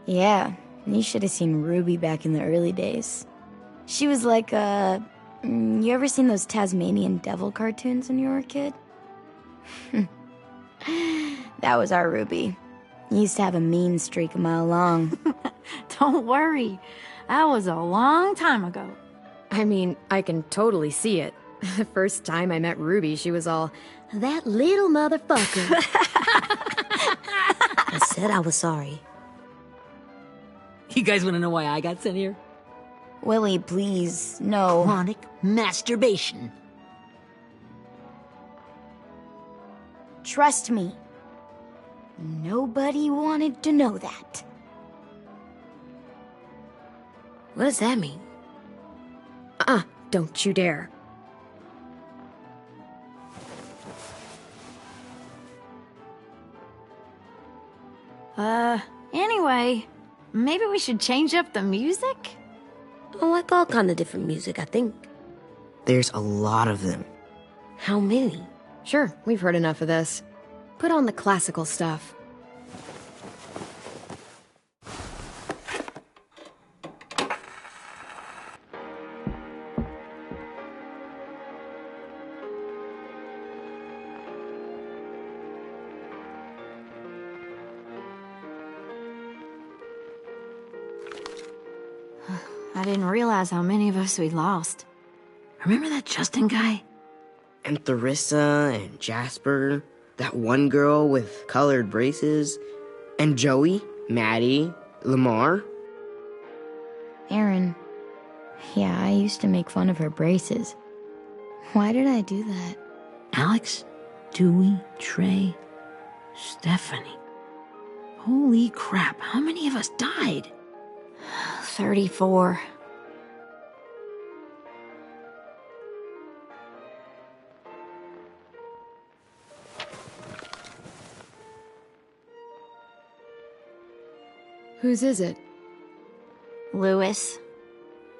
Yeah, you should have seen Ruby back in the early days. She was like you ever seen those Tasmanian devil cartoons when you were a kid? That was our Ruby. He used to have a mean streak a mile long. Don't worry. That was a long time ago. I mean, I can totally see it. The first time I met Ruby, she was all, "That little motherfucker." I said I was sorry. You guys want to know why I got sent here? Willie, please, no. Chronic masturbation. Trust me. Nobody wanted to know that. What does that mean? Don't you dare. Anyway, maybe we should change up the music? I like all kind of different music, I think. There's a lot of them. How many? Sure, we've heard enough of this. Put on the classical stuff. I didn't realize how many of us we'd lost. Remember that Justin guy? And Theresa and Jasper, that one girl with colored braces, and Joey, Maddie, Lamar. Aaron. Yeah, I used to make fun of her braces. Why did I do that? Alex, Dewey, Trey, Stephanie. Holy crap, how many of us died? 34. Whose is it? Lewis.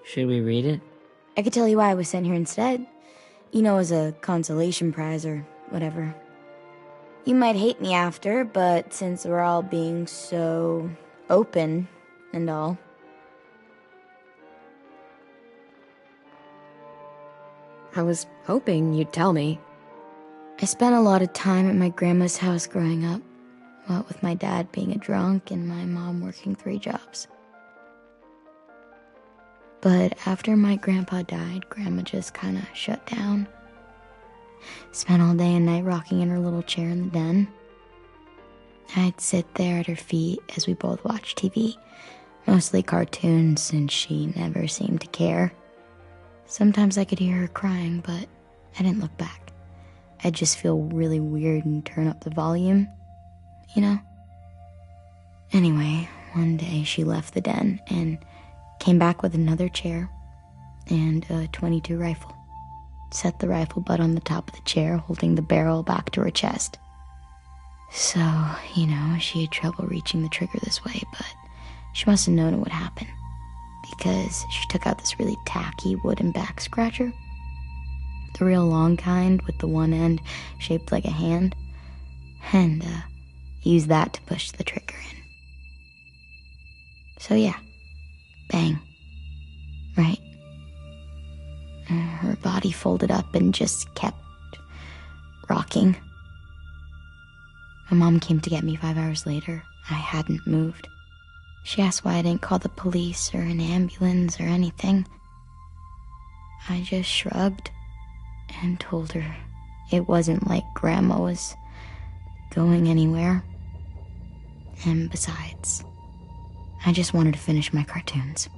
Should we read it? I could tell you why I was sent here instead. You know, as a consolation prize or whatever. You might hate me after, but since we're all being so open and all. I was hoping you'd tell me. I spent a lot of time at my grandma's house growing up. What with my dad being a drunk and my mom working 3 jobs. But after my grandpa died, Grandma just kind of shut down. Spent all day and night rocking in her little chair in the den. I'd sit there at her feet as we both watched TV. Mostly cartoons, since she never seemed to care. Sometimes I could hear her crying, but I didn't look back. I'd just feel really weird and turn up the volume, you know? Anyway, one day she left the den and came back with another chair and a .22 rifle. Set the rifle butt on the top of the chair, holding the barrel back to her chest. So, you know, she had trouble reaching the trigger this way, but she must have known it would happen. because she took out this really tacky wooden back scratcher. The real long kind with the one end shaped like a hand. And, used that to push the trigger in. So yeah, bang. Right. Her body folded up and just kept rocking. My mom came to get me 5 hours later. I hadn't moved. She asked why I didn't call the police or an ambulance or anything. I just shrugged and told her it wasn't like Grandma was going anywhere. And besides, I just wanted to finish my cartoons.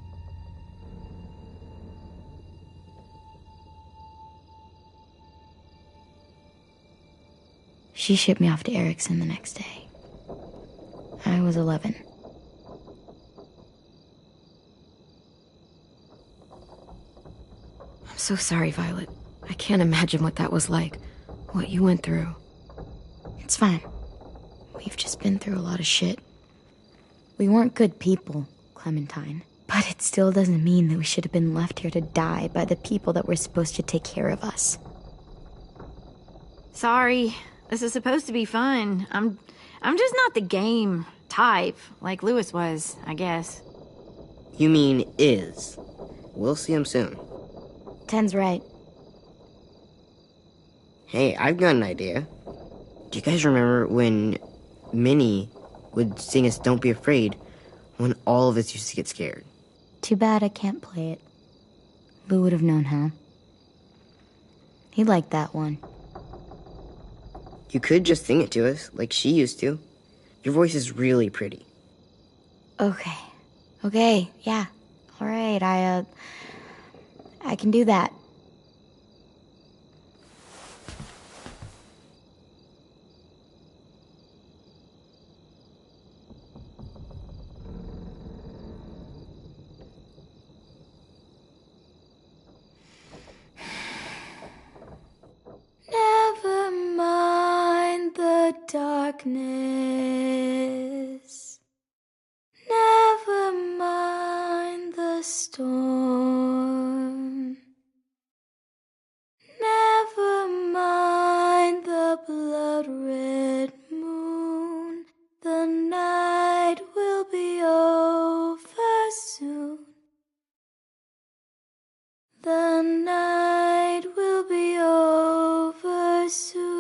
She shipped me off to Erickson the next day. I was 11. I'm so sorry, Violet. I can't imagine what that was like. What you went through. It's fine. We've just been through a lot of shit. We weren't good people, Clementine. But it still doesn't mean that we should have been left here to die by the people that were supposed to take care of us. Sorry. This is supposed to be fun. I'm just not the game type, like Lewis was, I guess. You mean is. We'll see him soon. Ten's right. Hey, I've got an idea. Do you guys remember when Minnie would sing us Don't Be Afraid when all of us used to get scared? Too bad I can't play it. Lou would have known how. He liked that one. You could just sing it to us, like she used to. Your voice is really pretty. Okay, yeah. All right, I can do that. Never mind the darkness. Never mind the storm. Never mind the blood-red moon. The night will be over soon. The night will be over soon.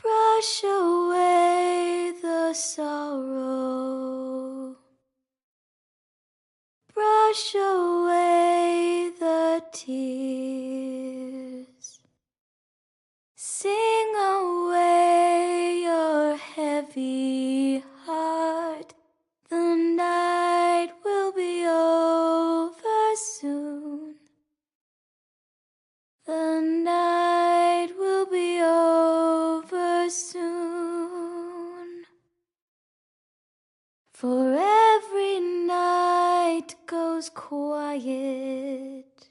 Brush away the sorrow. Brush away the tears. Sing away your heavy heart. The night will be over soon. The night will be over soon. For every night goes quiet,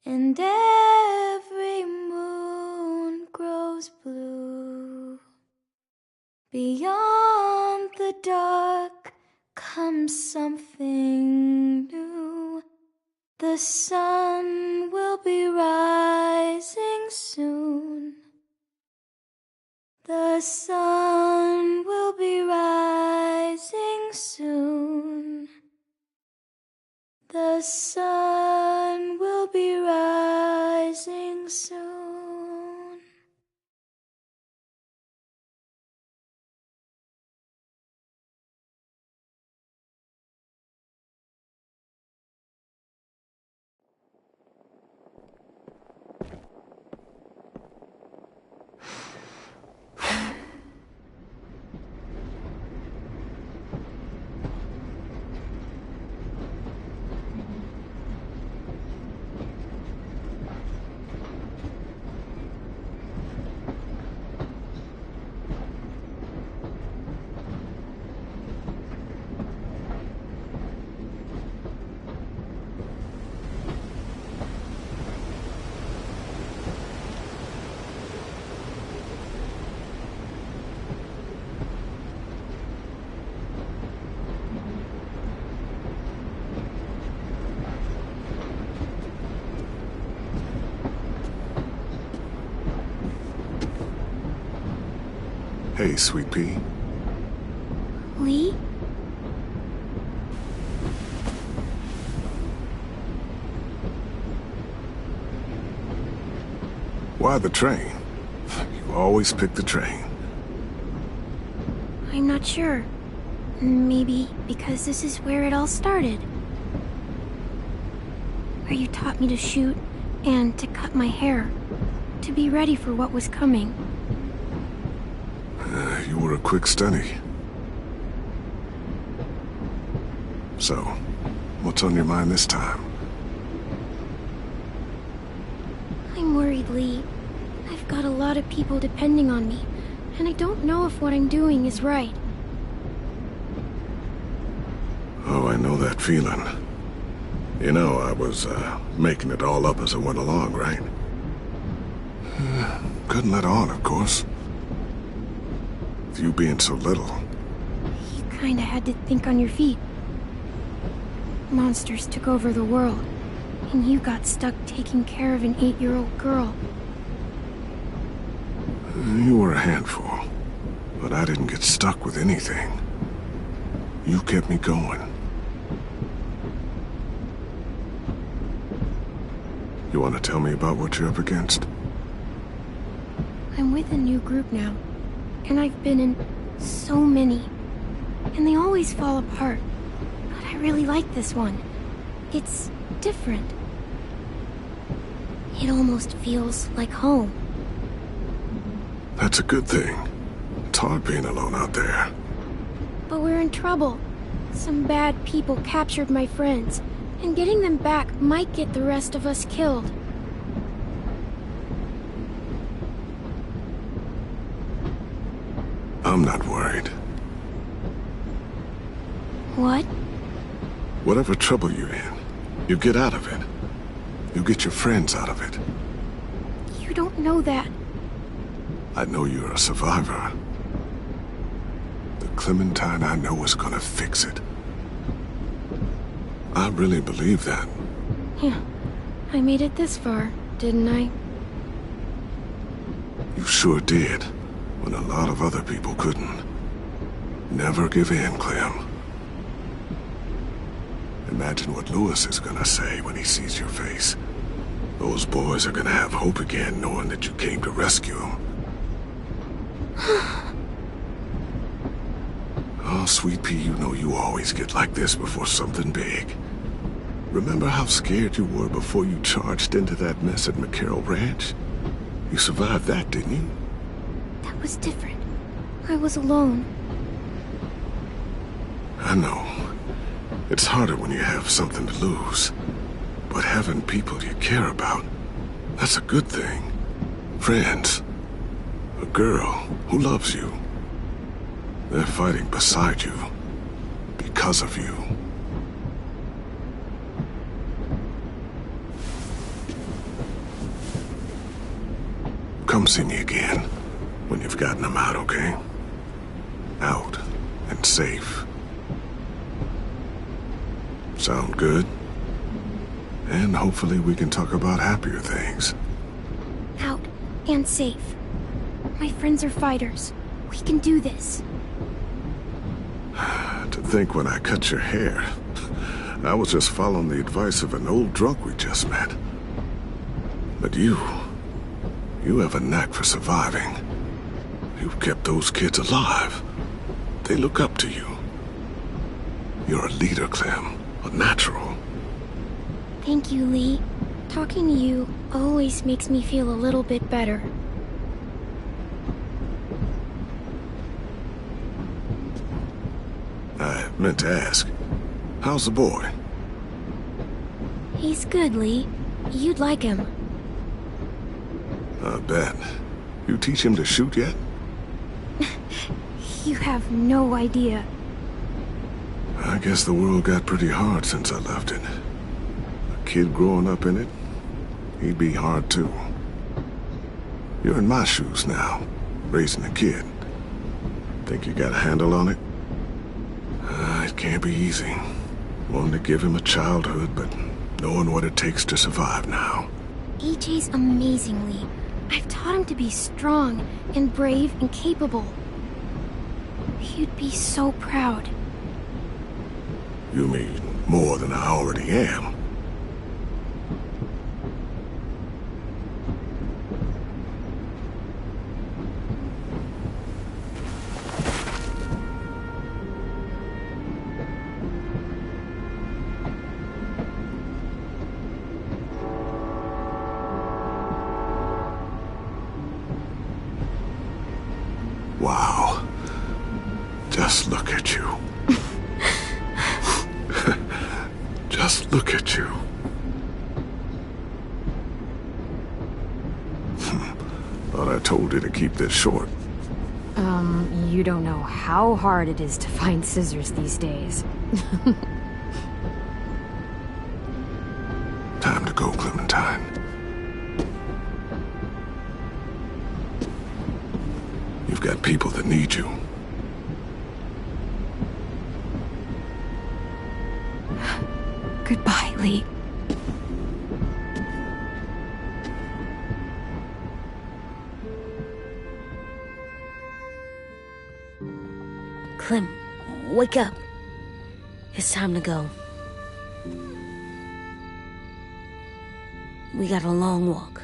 and every moon grows blue. Beyond the dark comes something new. The sun will be rising soon. The sun will be rising soon. The sun will be rising soon. Hey, Sweet Pea. Lee? Why the train? You always pick the train. I'm not sure. Maybe because this is where it all started. Where you taught me to shoot and to cut my hair. To be ready for what was coming. You were a quick study. So, what's on your mind this time? I'm worried, Lee. I've got a lot of people depending on me, and I don't know if what I'm doing is right. Oh, I know that feeling. You know, I was, making it all up as I went along, right? Couldn't let on, of course. With you being so little. You kinda had to think on your feet. Monsters took over the world, and you got stuck taking care of an 8-year-old girl. You were a handful, but I didn't get stuck with anything. You kept me going. You want to tell me about what you're up against? I'm with a new group now, and I've been in so many, and they always fall apart. But I really like this one. It's different. It almost feels like home. That's a good thing. It's hard being alone out there. But we're in trouble. Some bad people captured my friends, and getting them back might get the rest of us killed. I'm not worried. What? Whatever trouble you're in, you get out of it. You get your friends out of it. You don't know that. I know you're a survivor. The Clementine I know is gonna fix it. I really believe that. Yeah, I made it this far, didn't I? You sure did, when a lot of other people couldn't. Never give in, Clem. Imagine what Lewis is gonna say when he sees your face. Those boys are gonna have hope again, knowing that you came to rescue them. Oh, Sweet Pea, you know you always get like this before something big. Remember how scared you were before you charged into that mess at McCarroll Ranch? You survived that, didn't you? That was different. I was alone. I know. It's harder when you have something to lose. But having people you care about, that's a good thing. Friends. A girl who loves you. They're fighting beside you. Because of you. Come see me again when you've gotten them out, okay? Out and safe. Sound good? And hopefully we can talk about happier things. Out and safe. My friends are fighters. We can do this. To think when I cut your hair, I was just following the advice of an old drunk we just met. But you have a knack for surviving. You've kept those kids alive. They look up to you. You're a leader, Clem. A natural. Thank you, Lee. Talking to you always makes me feel a little bit better. I meant to ask, how's the boy? He's good, Lee. You'd like him. I bet. You teach him to shoot yet? You have no idea. I guess the world got pretty hard since I left it. A kid growing up in it, he'd be hard too. You're in my shoes now, raising a kid. Think you got a handle on it? It can't be easy. Wanting to give him a childhood, but knowing what it takes to survive now. AJ's amazing, Lee. I've taught him to be strong and brave and capable. He'd be so proud. You mean more than I already am? Wow. Just look at you. Just look at you. Thought I told you to keep this short. You don't know how hard it is to find scissors these days. Time to go, Clementine. You've got people that need you. Goodbye, Lee. Clem, wake up. It's time to go. We got a long walk.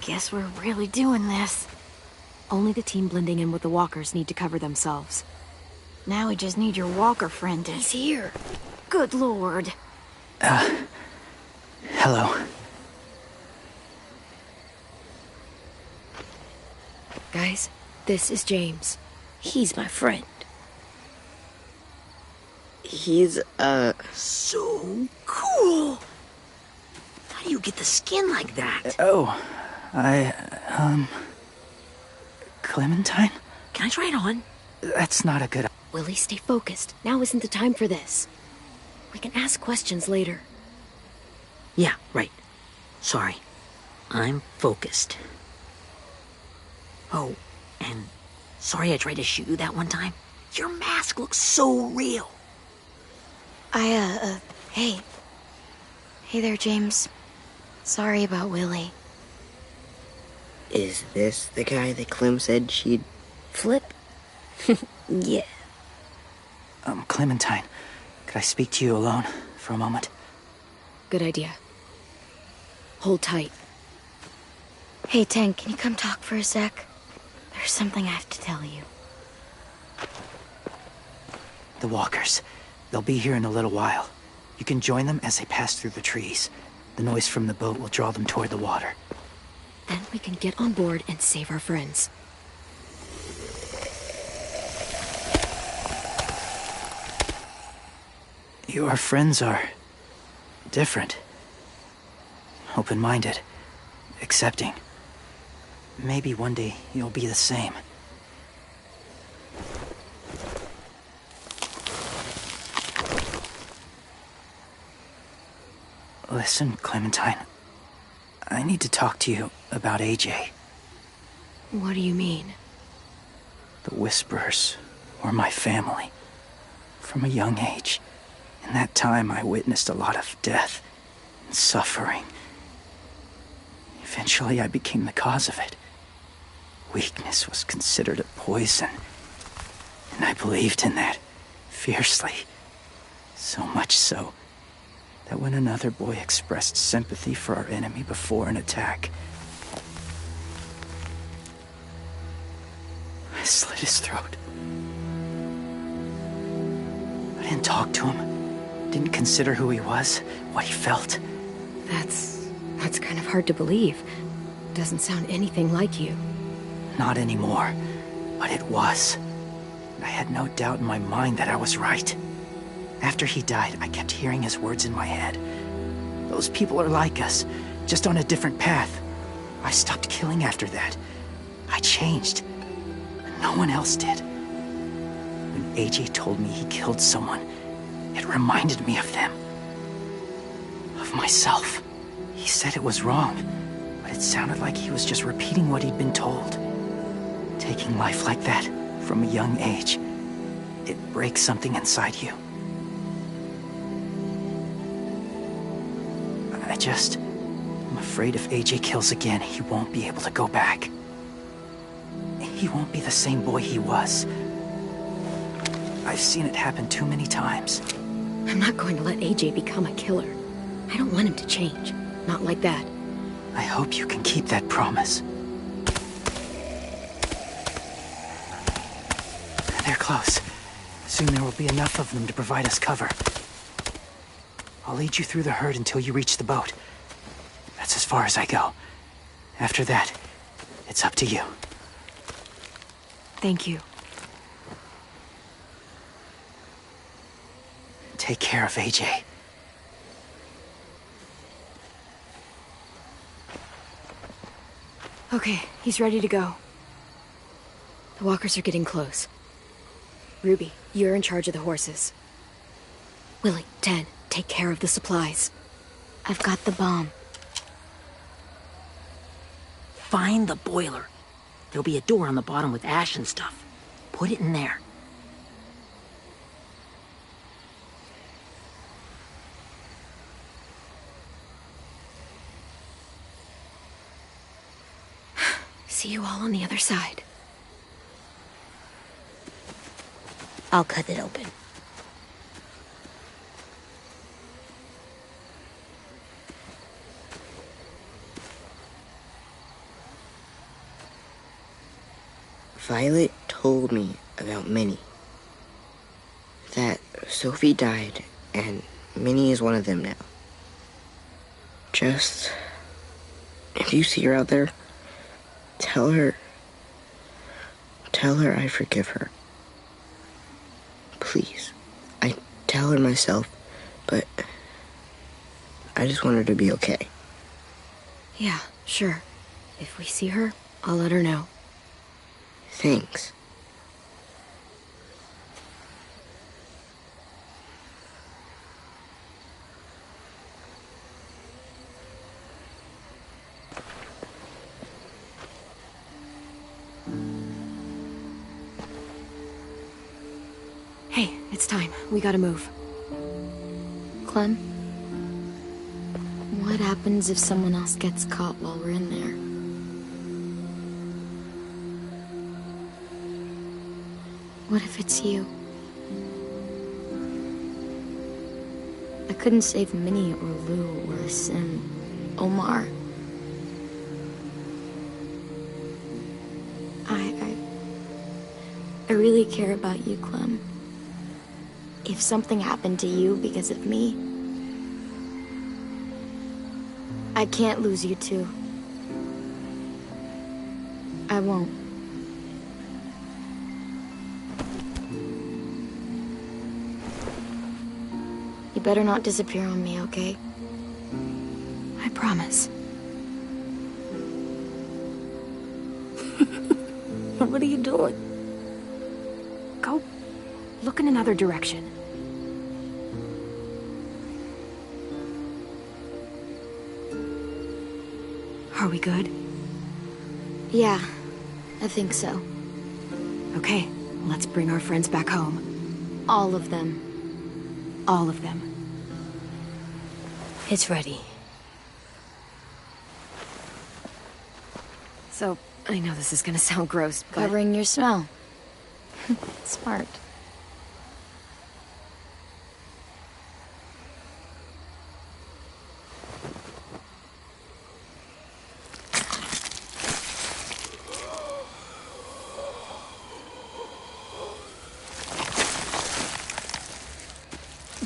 Guess we're really doing this. Only the team blending in with the walkers need to cover themselves. Now we just need your walker friend to... He's here. Good lord. Hello. Guys, this is James. He's my friend. He's, So cool! How do you get the skin like that? Clementine? Can I try it on? That's not a good... Willie, stay focused. Now isn't the time for this. We can ask questions later. Yeah, right. Sorry. I'm focused. Oh, and sorry I tried to shoot you that one time. Your mask looks so real. Hey. Hey there, James. Sorry about Willie. is this the guy that Clem said she'd... Flip? Yeah. Clementine, could I speak to you alone for a moment? Good idea. Hold tight. Hey, Tank, can you come talk for a sec? There's something I have to tell you. The walkers. They'll be here in a little while. You can join them as they pass through the trees. The noise from the boat will draw them toward the water. Then we can get on board and save our friends. Your friends are... different. Open-minded. Accepting. Maybe one day you'll be the same. Listen, Clementine. I need to talk to you about AJ. What do you mean? The Whisperers were my family. From a young age. In that time, I witnessed a lot of death and suffering. Eventually, I became the cause of it. Weakness was considered a poison. And I believed in that, fiercely. So much so, that when another boy expressed sympathy for our enemy before an attack, I slit his throat. I didn't talk to him, didn't consider who he was, what he felt. That's kind of hard to believe. Doesn't sound anything like you. Not anymore, but it was. I had no doubt in my mind that I was right. After he died, I kept hearing his words in my head. Those people are like us, just on a different path. I stopped killing after that. I changed. No one else did. When AJ told me he killed someone, it reminded me of them. Of myself. He said it was wrong, but it sounded like he was just repeating what he'd been told. Taking life like that, from a young age, it breaks something inside you. I'm afraid if AJ kills again, he won't be able to go back. He won't be the same boy he was. I've seen it happen too many times. I'm not going to let AJ become a killer. I don't want him to change. Not like that. I hope you can keep that promise. They're close. Soon there will be enough of them to provide us cover. I'll lead you through the herd until you reach the boat. That's as far as I go. After that, it's up to you. Thank you. Take care of AJ. Okay, he's ready to go. The walkers are getting close. Ruby, you're in charge of the horses. Willie, Ted, take care of the supplies. I've got the bomb. Find the boiler. There'll be a door on the bottom with ash and stuff. Put it in there. See you all on the other side. I'll cut it open. Violet told me about Minnie. That Sophie died, and Minnie is one of them now. Just... if you see her out there, tell her I forgive her. Please. I tell her myself, but I just want her to be okay. Yeah, sure. If we see her, I'll let her know. Thanks. Hey, it's time. We gotta move. Clem? What happens if someone else gets caught while we're in there? What if it's you? I couldn't save Minnie or Lou or Sim, Omar. I really care about you, Clem. If something happened to you because of me, I can't lose you too. I won't. You better not disappear on me, okay? I promise. What are you doing? Go look in another direction. Are we good? Yeah, I think so. Okay, let's bring our friends back home. All of them. All of them. It's ready. So, I know this is gonna sound gross, but... Covering your smell. Smart.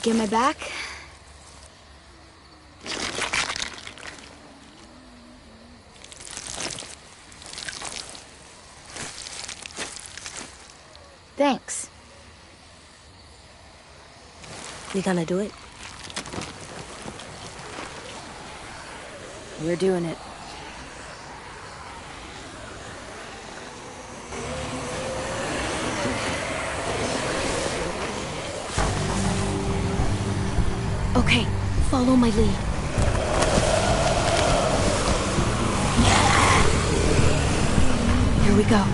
Get my back? Thanks. We gonna do it? We're doing it. Okay, follow my lead. Here we go.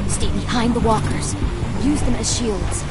Stay behind the walkers. Use them as shields.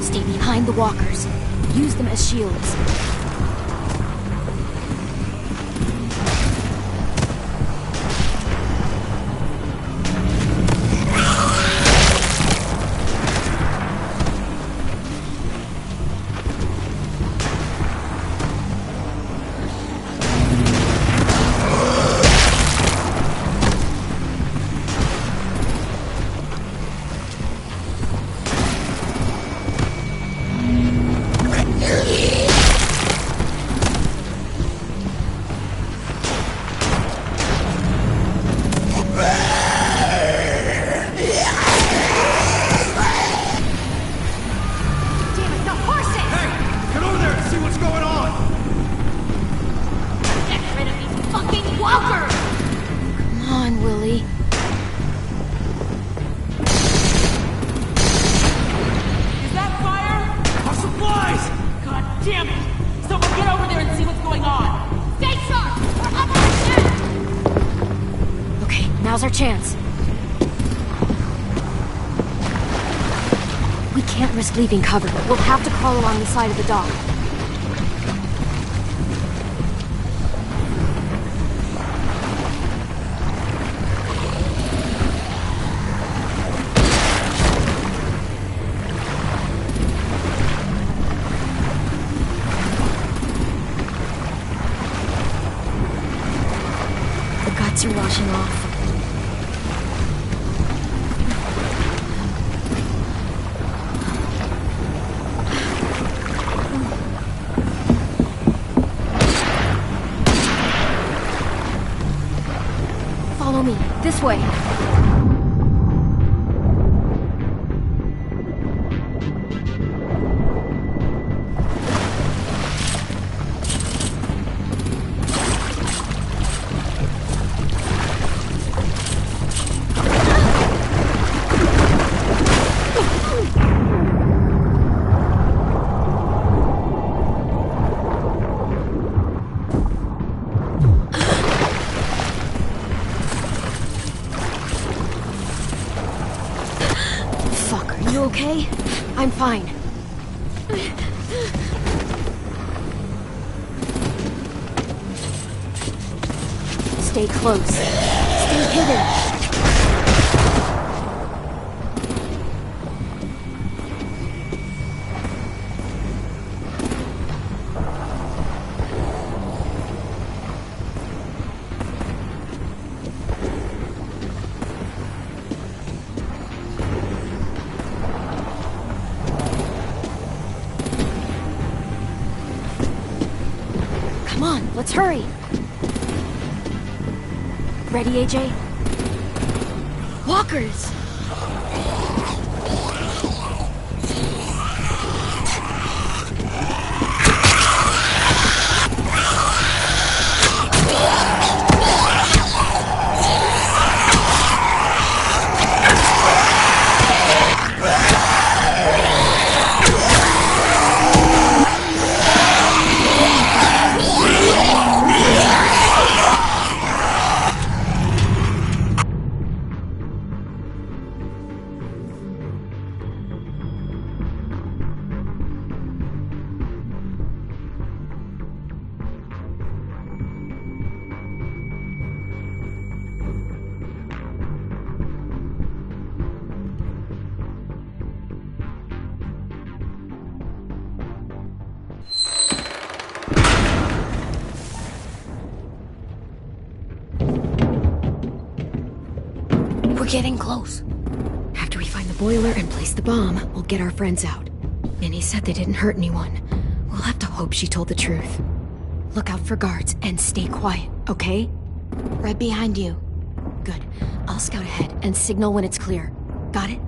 Stay behind the walkers. Use them as shields. Now's our chance. We can't risk leaving cover. We'll have to crawl along the side of the dock. The guts are washing off. Follow me. This way. You okay? I'm fine. Stay close. Stay hidden. Come on, let's hurry. Ready, AJ? Walkers! We're getting close. After we find the boiler and place the bomb, we'll get our friends out. Minnie said they didn't hurt anyone. We'll have to hope she told the truth. Look out for guards and stay quiet, okay? Right behind you. Good. I'll scout ahead and signal when it's clear. Got it?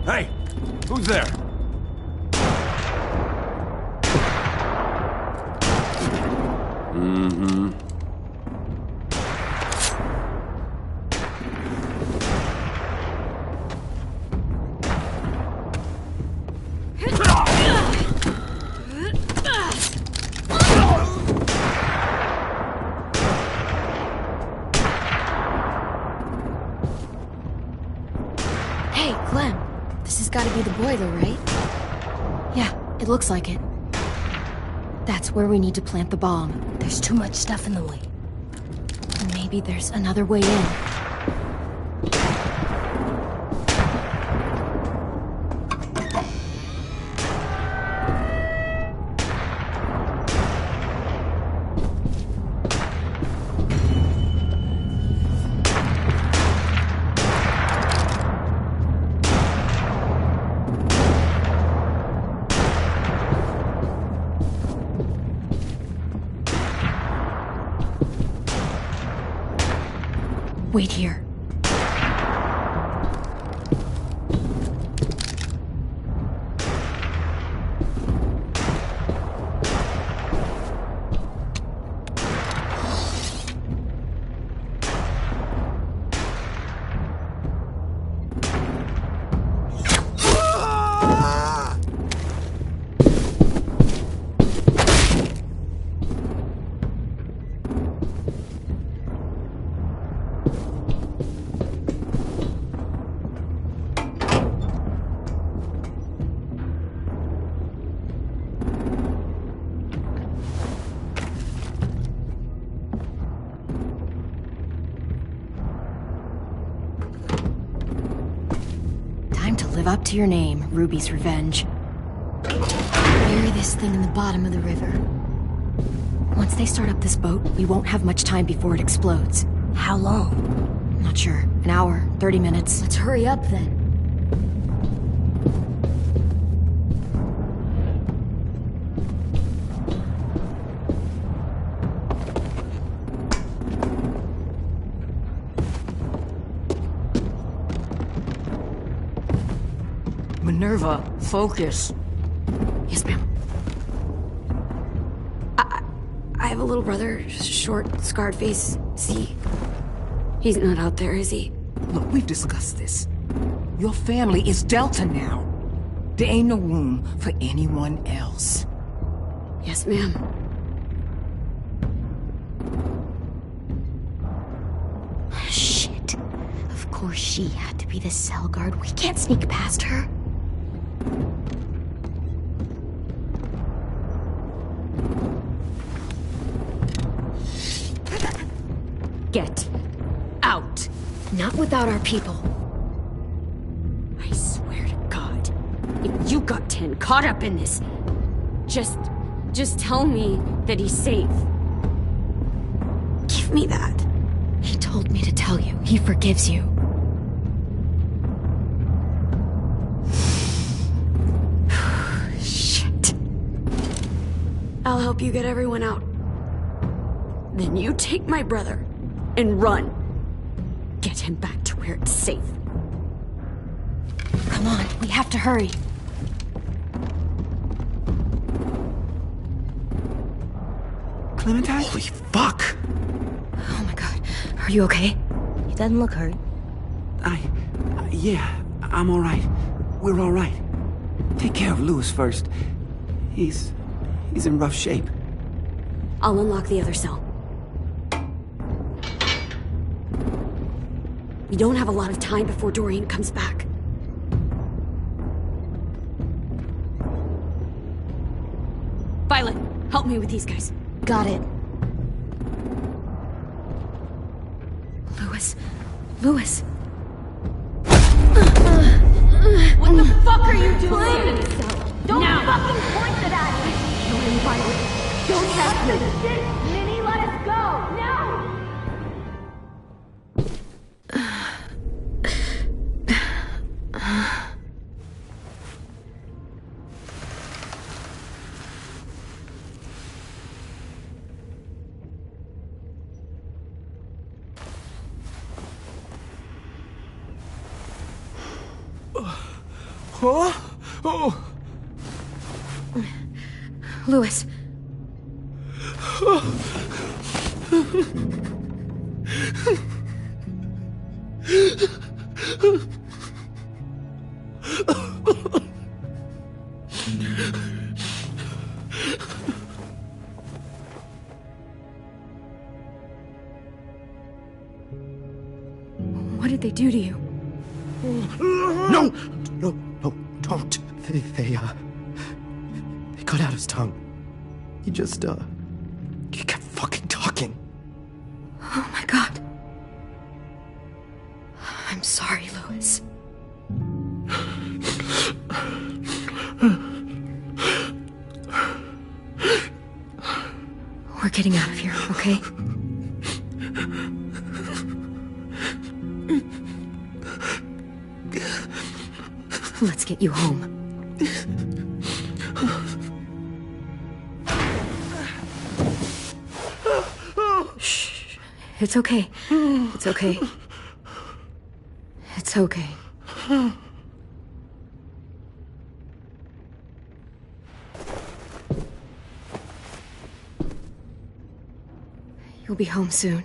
Hey! Who's there? Mm-hmm. Hey, Clem. This has got to be the boiler, right? Yeah, it looks like it. That's where we need to plant the bomb. There's too much stuff in the way. Maybe there's another way in. Wait here. Live up to your name, Ruby's Revenge. Bury this thing in the bottom of the river. Once they start up this boat, we won't have much time before it explodes. How long? Not sure. An hour, 30 minutes. Let's hurry up then. Minerva, focus. Yes, ma'am. I have a little brother, short, scarred face. See? He's not out there, is he? Look, we've discussed this. Your family is Delta now. There ain't no room for anyone else. Yes, ma'am. Shit. Of course she had to be the cell guard. We can't sneak past her. Get out. Not without our people. I swear to God, if you got 10 caught up in this, just tell me that he's safe. Give me that. He told me to tell you. He forgives you. Shit. I'll help you get everyone out. Then you take my brother and run. Get him back to where it's safe. Come on, we have to hurry. Clementine? Holy fuck! Oh my God, are you okay? He doesn't look hurt. Yeah, I'm all right. We're all right. Take care of Louis first. He's in rough shape. I'll unlock the other cell. We don't have a lot of time before Dorian comes back. Violet, help me with these guys. Got it. Louis. What the fuck are you doing? Don't fucking point it at me! Kill him, Violet. Don't test me. Shit, Minnie, let us go! No! Huh? Oh! Louis. What did they do to you? No, don't. They cut out his tongue. He kept fucking talking. Oh my God. I'm sorry, Louis. We're getting out of here, okay? Let's get you home. Shh. It's okay. It's okay. It's okay. You'll be home soon.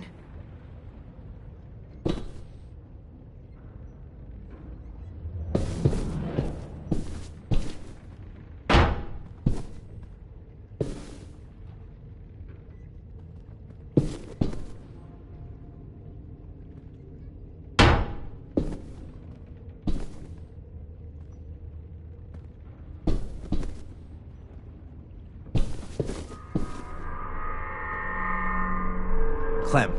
Clem,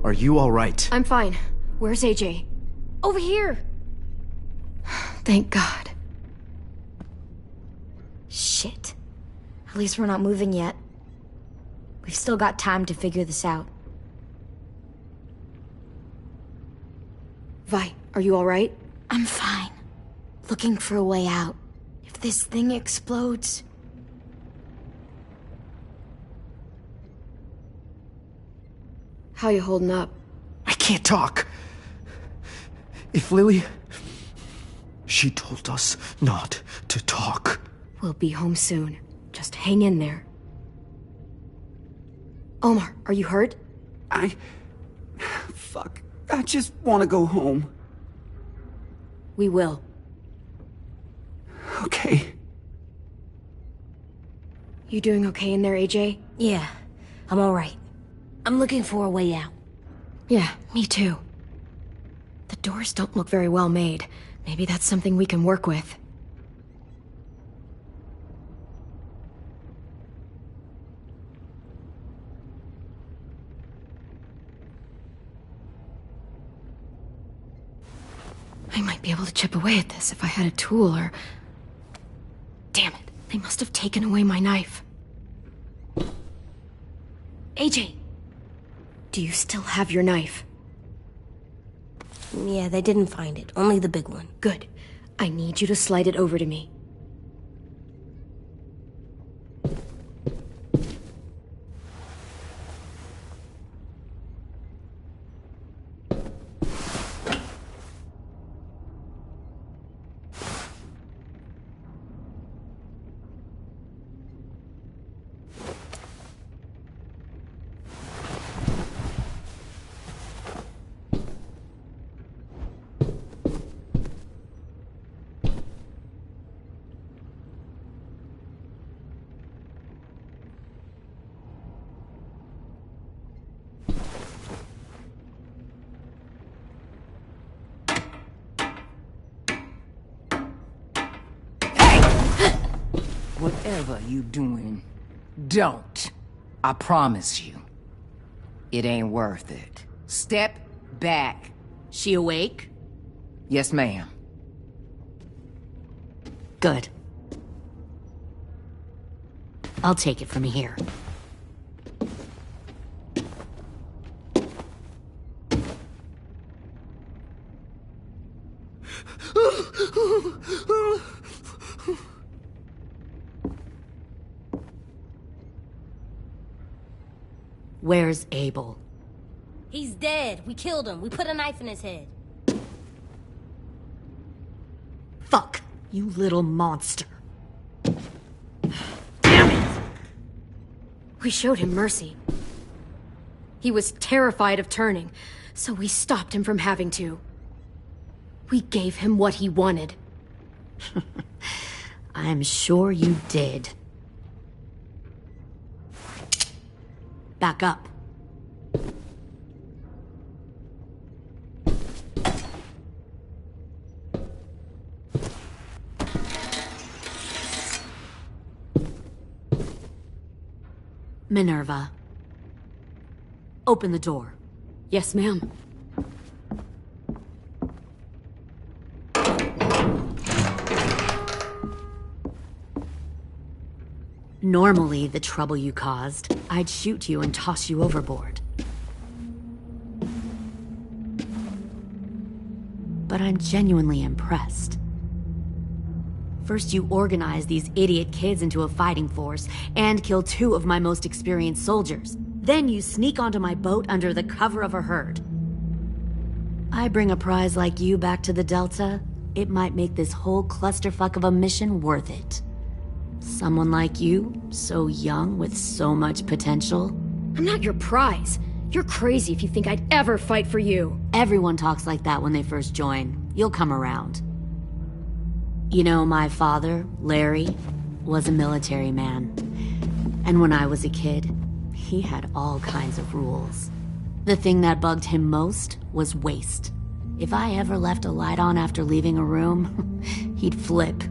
are you all right? I'm fine. Where's AJ? Over here! Thank God. Shit. At least we're not moving yet. We've still got time to figure this out. Vi, are you alright? I'm fine. Looking for a way out. If this thing explodes... How you holding up? I can't talk. If Lily... She told us not to talk. We'll be home soon. Just hang in there. Omar, are you hurt? Fuck. I just want to go home. We will. Okay. You doing okay in there, AJ? Yeah, I'm all right. I'm looking for a way out. Yeah, me too. The doors don't look very well made. Maybe that's something we can work with. I might be able to chip away at this if I had a tool or... Damn it, they must have taken away my knife. AJ! Do you still have your knife? Yeah, they didn't find it. Only the big one. Good. I need you to slide it over to me. Whatever you doing, don't. I promise you. It ain't worth it. Step back. She awake? Yes, ma'am. Good. I'll take it from here. Where's Abel? He's dead. We killed him. We put a knife in his head. Fuck, you little monster. Damn it! We showed him mercy. He was terrified of turning, so we stopped him from having to. We gave him what he wanted. I'm sure you did. Back up. Minerva. Open the door. Yes, ma'am. Normally, the trouble you caused, I'd shoot you and toss you overboard. But I'm genuinely impressed. First, you organize these idiot kids into a fighting force and kill 2 of my most experienced soldiers. Then you sneak onto my boat under the cover of a herd. I bring a prize like you back to the Delta, it might make this whole clusterfuck of a mission worth it. Someone like you, so young with so much potential. I'm not your prize. You're crazy if you think I'd ever fight for you. Everyone talks like that when they first join. You'll come around. You know, my father, Larry, was a military man. And when I was a kid, he had all kinds of rules. The thing that bugged him most was waste. If I ever left a light on after leaving a room, he'd flip.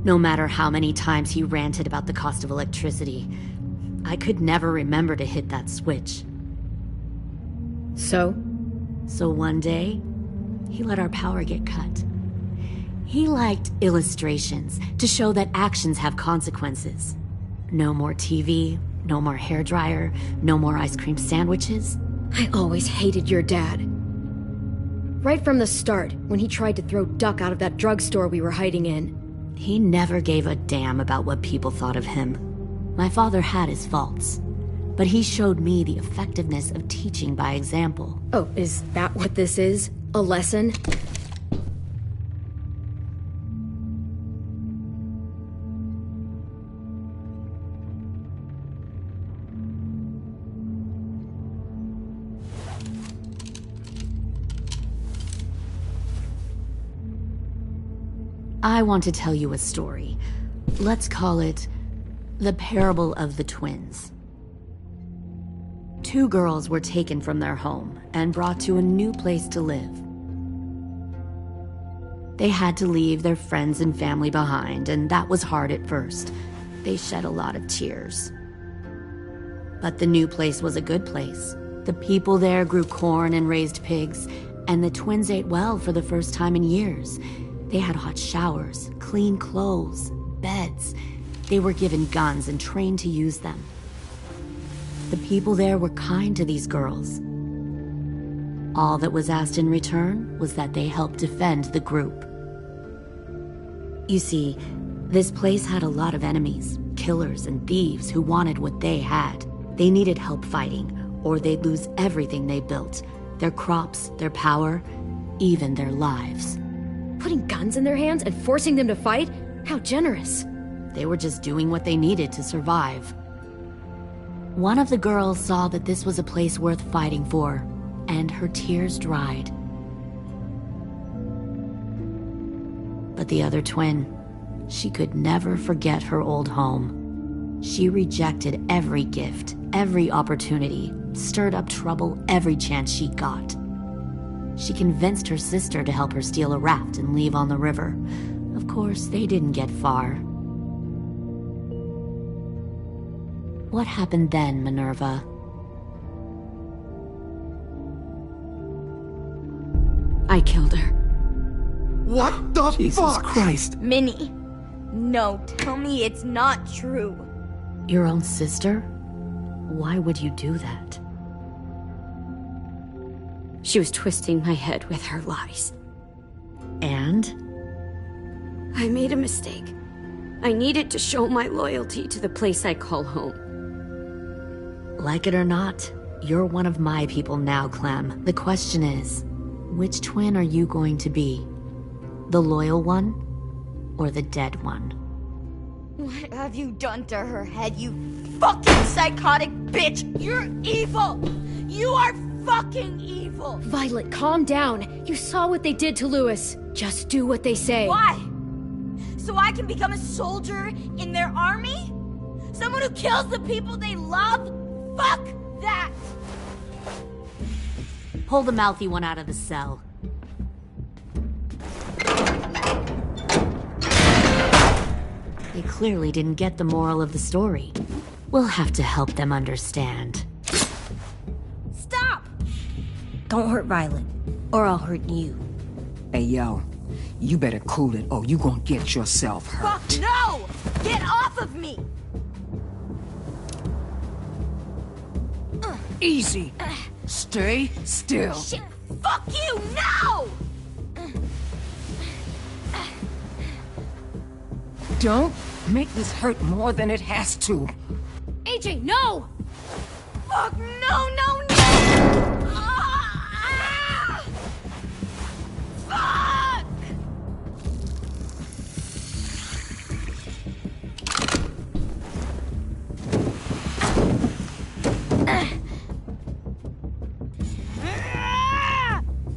No matter how many times he ranted about the cost of electricity, I could never remember to hit that switch. So one day, he let our power get cut. He liked illustrations to show that actions have consequences. No more TV, no more hairdryer, no more ice cream sandwiches. I always hated your dad. Right from the start, when he tried to throw Duck out of that drugstore we were hiding in. He never gave a damn about what people thought of him. My father had his faults, but he showed me the effectiveness of teaching by example. Oh, is that what this is? A lesson? I want to tell you a story. Let's call it the Parable of the Twins. 2 girls were taken from their home and brought to a new place to live. They had to leave their friends and family behind, and that was hard at first. They shed a lot of tears. But the new place was a good place. The people there grew corn and raised pigs, And the twins ate well for the first time in years. They had hot showers, clean clothes, beds. They were given guns and trained to use them. The people there were kind to these girls. All that was asked in return was that they help defend the group. You see, this place had a lot of enemies, killers and thieves who wanted what they had. They needed help fighting, or they'd lose everything they built. Their crops, their power, even their lives. Putting guns in their hands and forcing them to fight? How generous. They were just doing what they needed to survive. One of the girls saw that this was a place worth fighting for, and her tears dried. But the other twin, she could never forget her old home. She rejected every gift, every opportunity, stirred up trouble every chance she got. She convinced her sister to help her steal a raft and leave on the river. Of course, they didn't get far. What happened then, Minerva? I killed her. What the Jesus Christ! Minnie, no, tell me it's not true. Your own sister? Why would you do that? She was twisting my head with her lies. And? I made a mistake. I needed to show my loyalty to the place I call home. Like it or not, you're one of my people now, Clem. The question is, which twin are you going to be? The loyal one, or the dead one? What have you done to her head, you fucking psychotic bitch? You're evil! You are fucking evil! Violet, calm down. You saw what they did to Louis. Just do what they say. Why? So I can become a soldier in their army? Someone who kills the people they love? Fuck that! Pull the mouthy one out of the cell. They clearly didn't get the moral of the story. We'll have to help them understand. Stop! Don't hurt Violet, or I'll hurt you. Hey, yo. You better cool it, or you gonna get yourself hurt. Fuck no! Get off of me! Easy. Stay still. Shit! Fuck you! No! Don't make this hurt more than it has to. AJ, no! Fuck no, no, no! Fuck!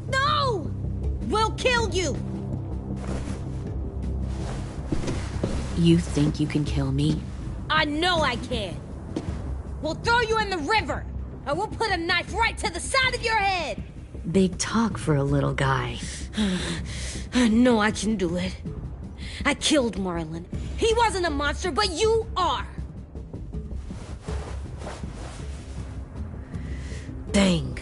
No! We'll kill you! You think you can kill me? I know I can. We'll throw you in the river, and we'll put a knife right to the side of your head. Big talk for a little guy. I know I can do it. I killed Marlon. He wasn't a monster, but you are. Dang.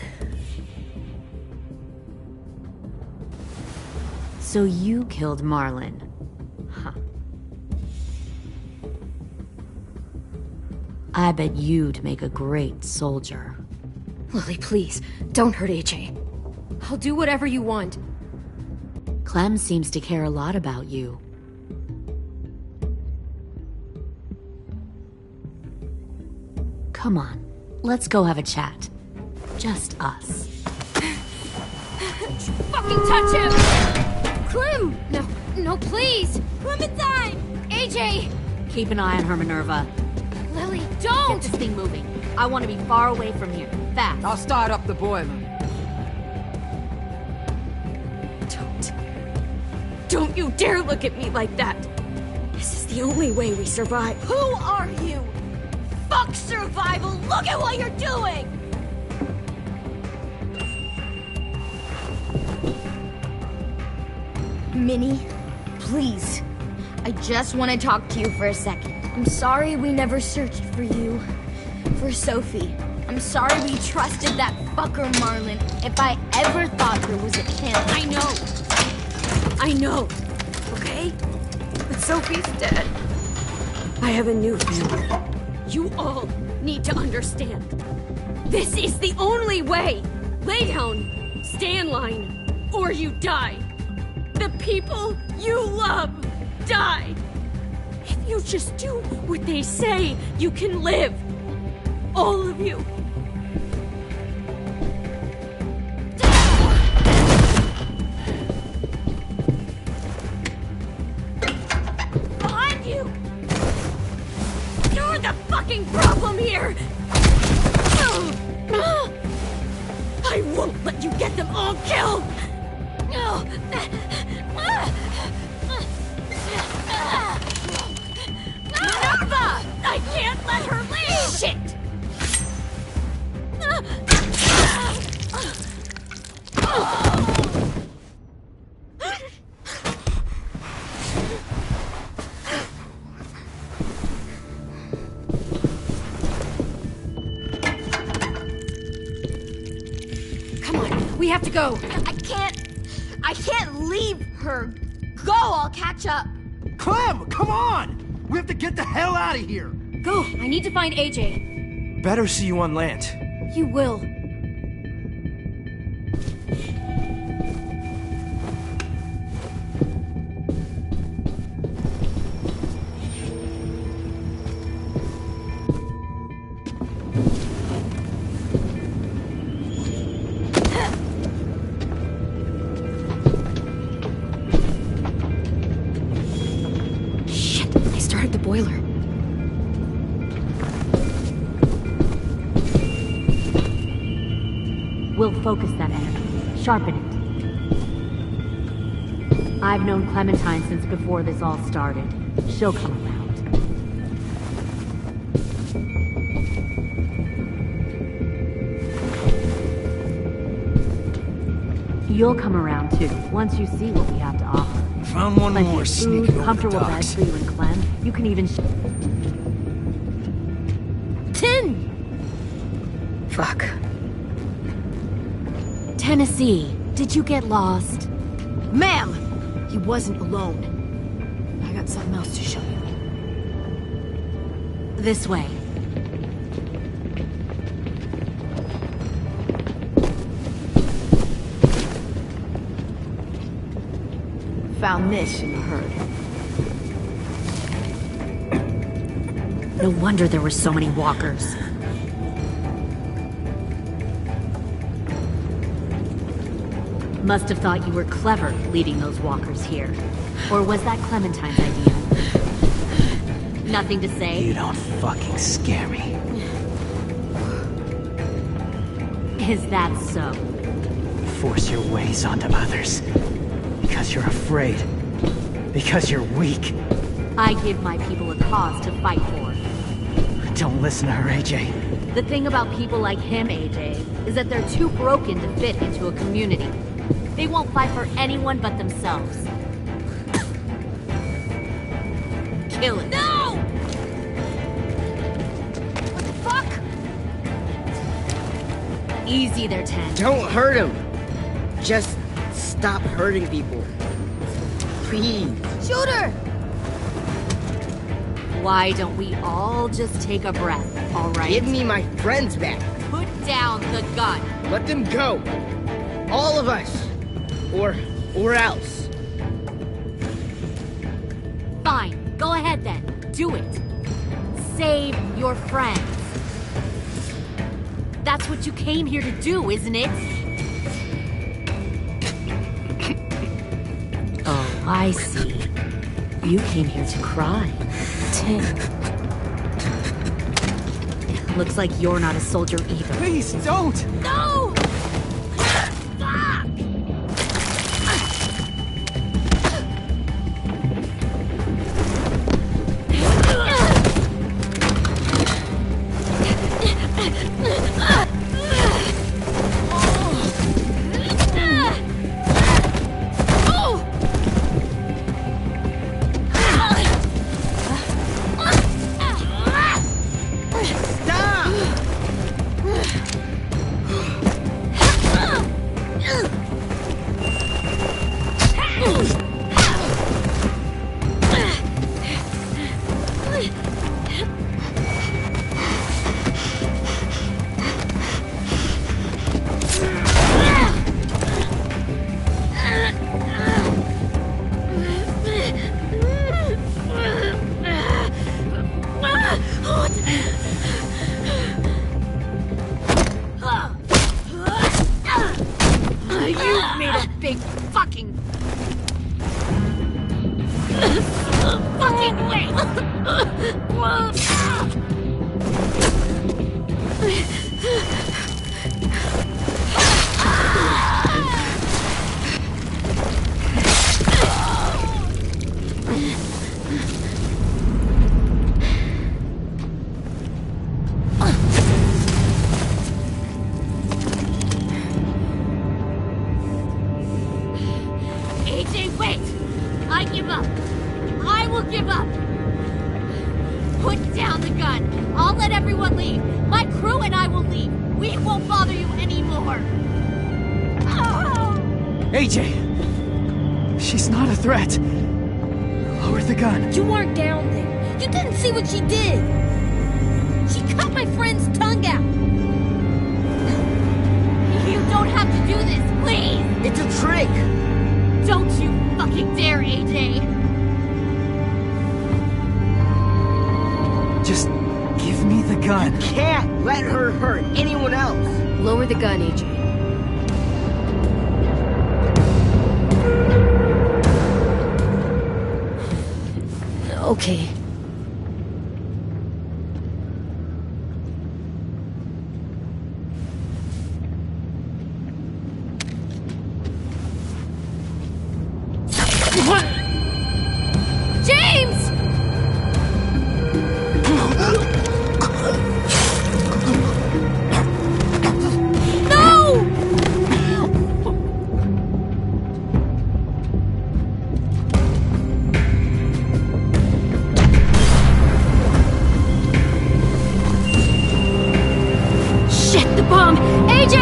So you killed Marlon. Huh. I bet you'd make a great soldier. Lily, please, don't hurt AJ. I'll do whatever you want. Clem seems to care a lot about you. Come on, let's go have a chat. Just us. Fucking touch him! Clem! No, please! Clementine! AJ! Keep an eye on her, Minerva. Lily, Get don't! this thing moving. I want to be far away from here. Fast. I'll start up the boiler. Don't you dare look at me like that! This is the only way we survive. Who are you? Fuck survival! Look at what you're doing! Minnie, please. I just want to talk to you for a second. I'm sorry we never searched for you. For Sophie. I'm sorry we trusted that fucker Marlin. If I ever thought there was a him. I know. Okay? But Sophie's dead. I have a new family. You all need to understand. This is the only way. Lay down, stay in line, or you die. The people you love die. If you just do what they say, you can live. All of you. Behind you! You're the fucking problem here! I won't let you get them all killed! Minerva! I can't let her leave! Shit! Come on, we have to go. I can't leave her. Go, I'll catch up. Clem, come on! We have to get the hell out of here! Go, I need to find AJ. Better see you on land. You will. Shit, I started the boiler. We'll focus that energy, sharpen it. I've known Clementine since before this all started. She'll come around. You'll come around too, once you see what we have to offer. Found one Plenty more of sneaking food, over comfortable the beds docks. for you and Clem. You can even Tin! Fuck. Tennessee, did you get lost? Ma'am! He wasn't alone. I got something else to show you. This way. Found this in the herd. No wonder there were so many walkers. Must have thought you were clever leading those walkers here. Or was that Clementine's idea? Nothing to say? You don't fucking scare me. Is that so? Force your ways onto others. Because you're afraid. Because you're weak. I give my people a cause to fight for. Don't listen to her, AJ. The thing about people like him, AJ, is that they're too broken to fit into a community. They won't fight for anyone but themselves. Kill it. No! What the fuck? Easy there, Ten. Don't hurt him. Just stop hurting people. Please. Shoot her! Why don't we all just take a breath, all right? Give me my friends back. Put down the gun. Let them go. All of us. Or else. Fine. Go ahead then. Do it. Save your friends. That's what you came here to do, isn't it? Oh, I see. You came here to cry. Tin. Looks like you're not a soldier either. Please, don't! No! Fuck! Stop! big fucking... fucking wait! AJ, wait! I give up. I will give up. Put down the gun. I'll let everyone leave. My crew and I will leave. We won't bother you anymore. AJ! She's not a threat. Lower the gun. You weren't down there. You didn't see what she did. She cut my friend's tongue out. You don't have to do this, please! It's a trick! Don't you fucking dare, AJ! Just give me the gun. Can't let her hurt anyone else. Lower the gun, AJ. Okay. What? James! No! Shit, the bomb! AJ!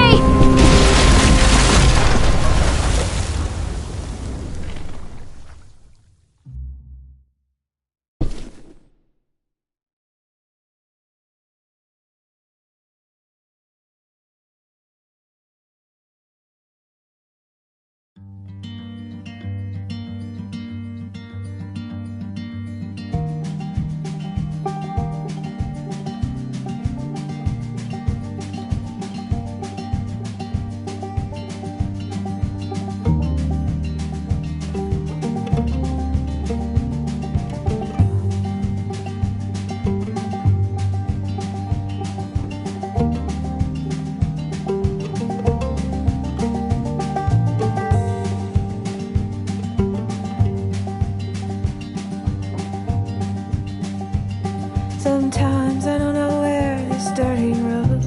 Sometimes I don't know where this dirty road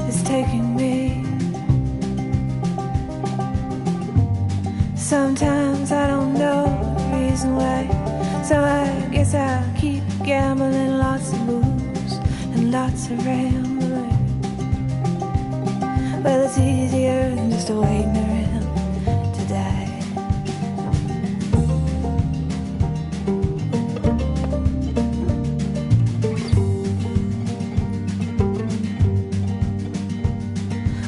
is taking me. Sometimes I don't know the reason why, so I guess I'll keep gambling, lots of moves and lots of rambling. Well, it's easier than just waiting around to die.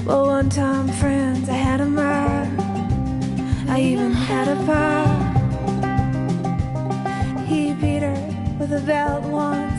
Well, one time, friends, I had a mirror. I even had a pal. He beat her with a belt once.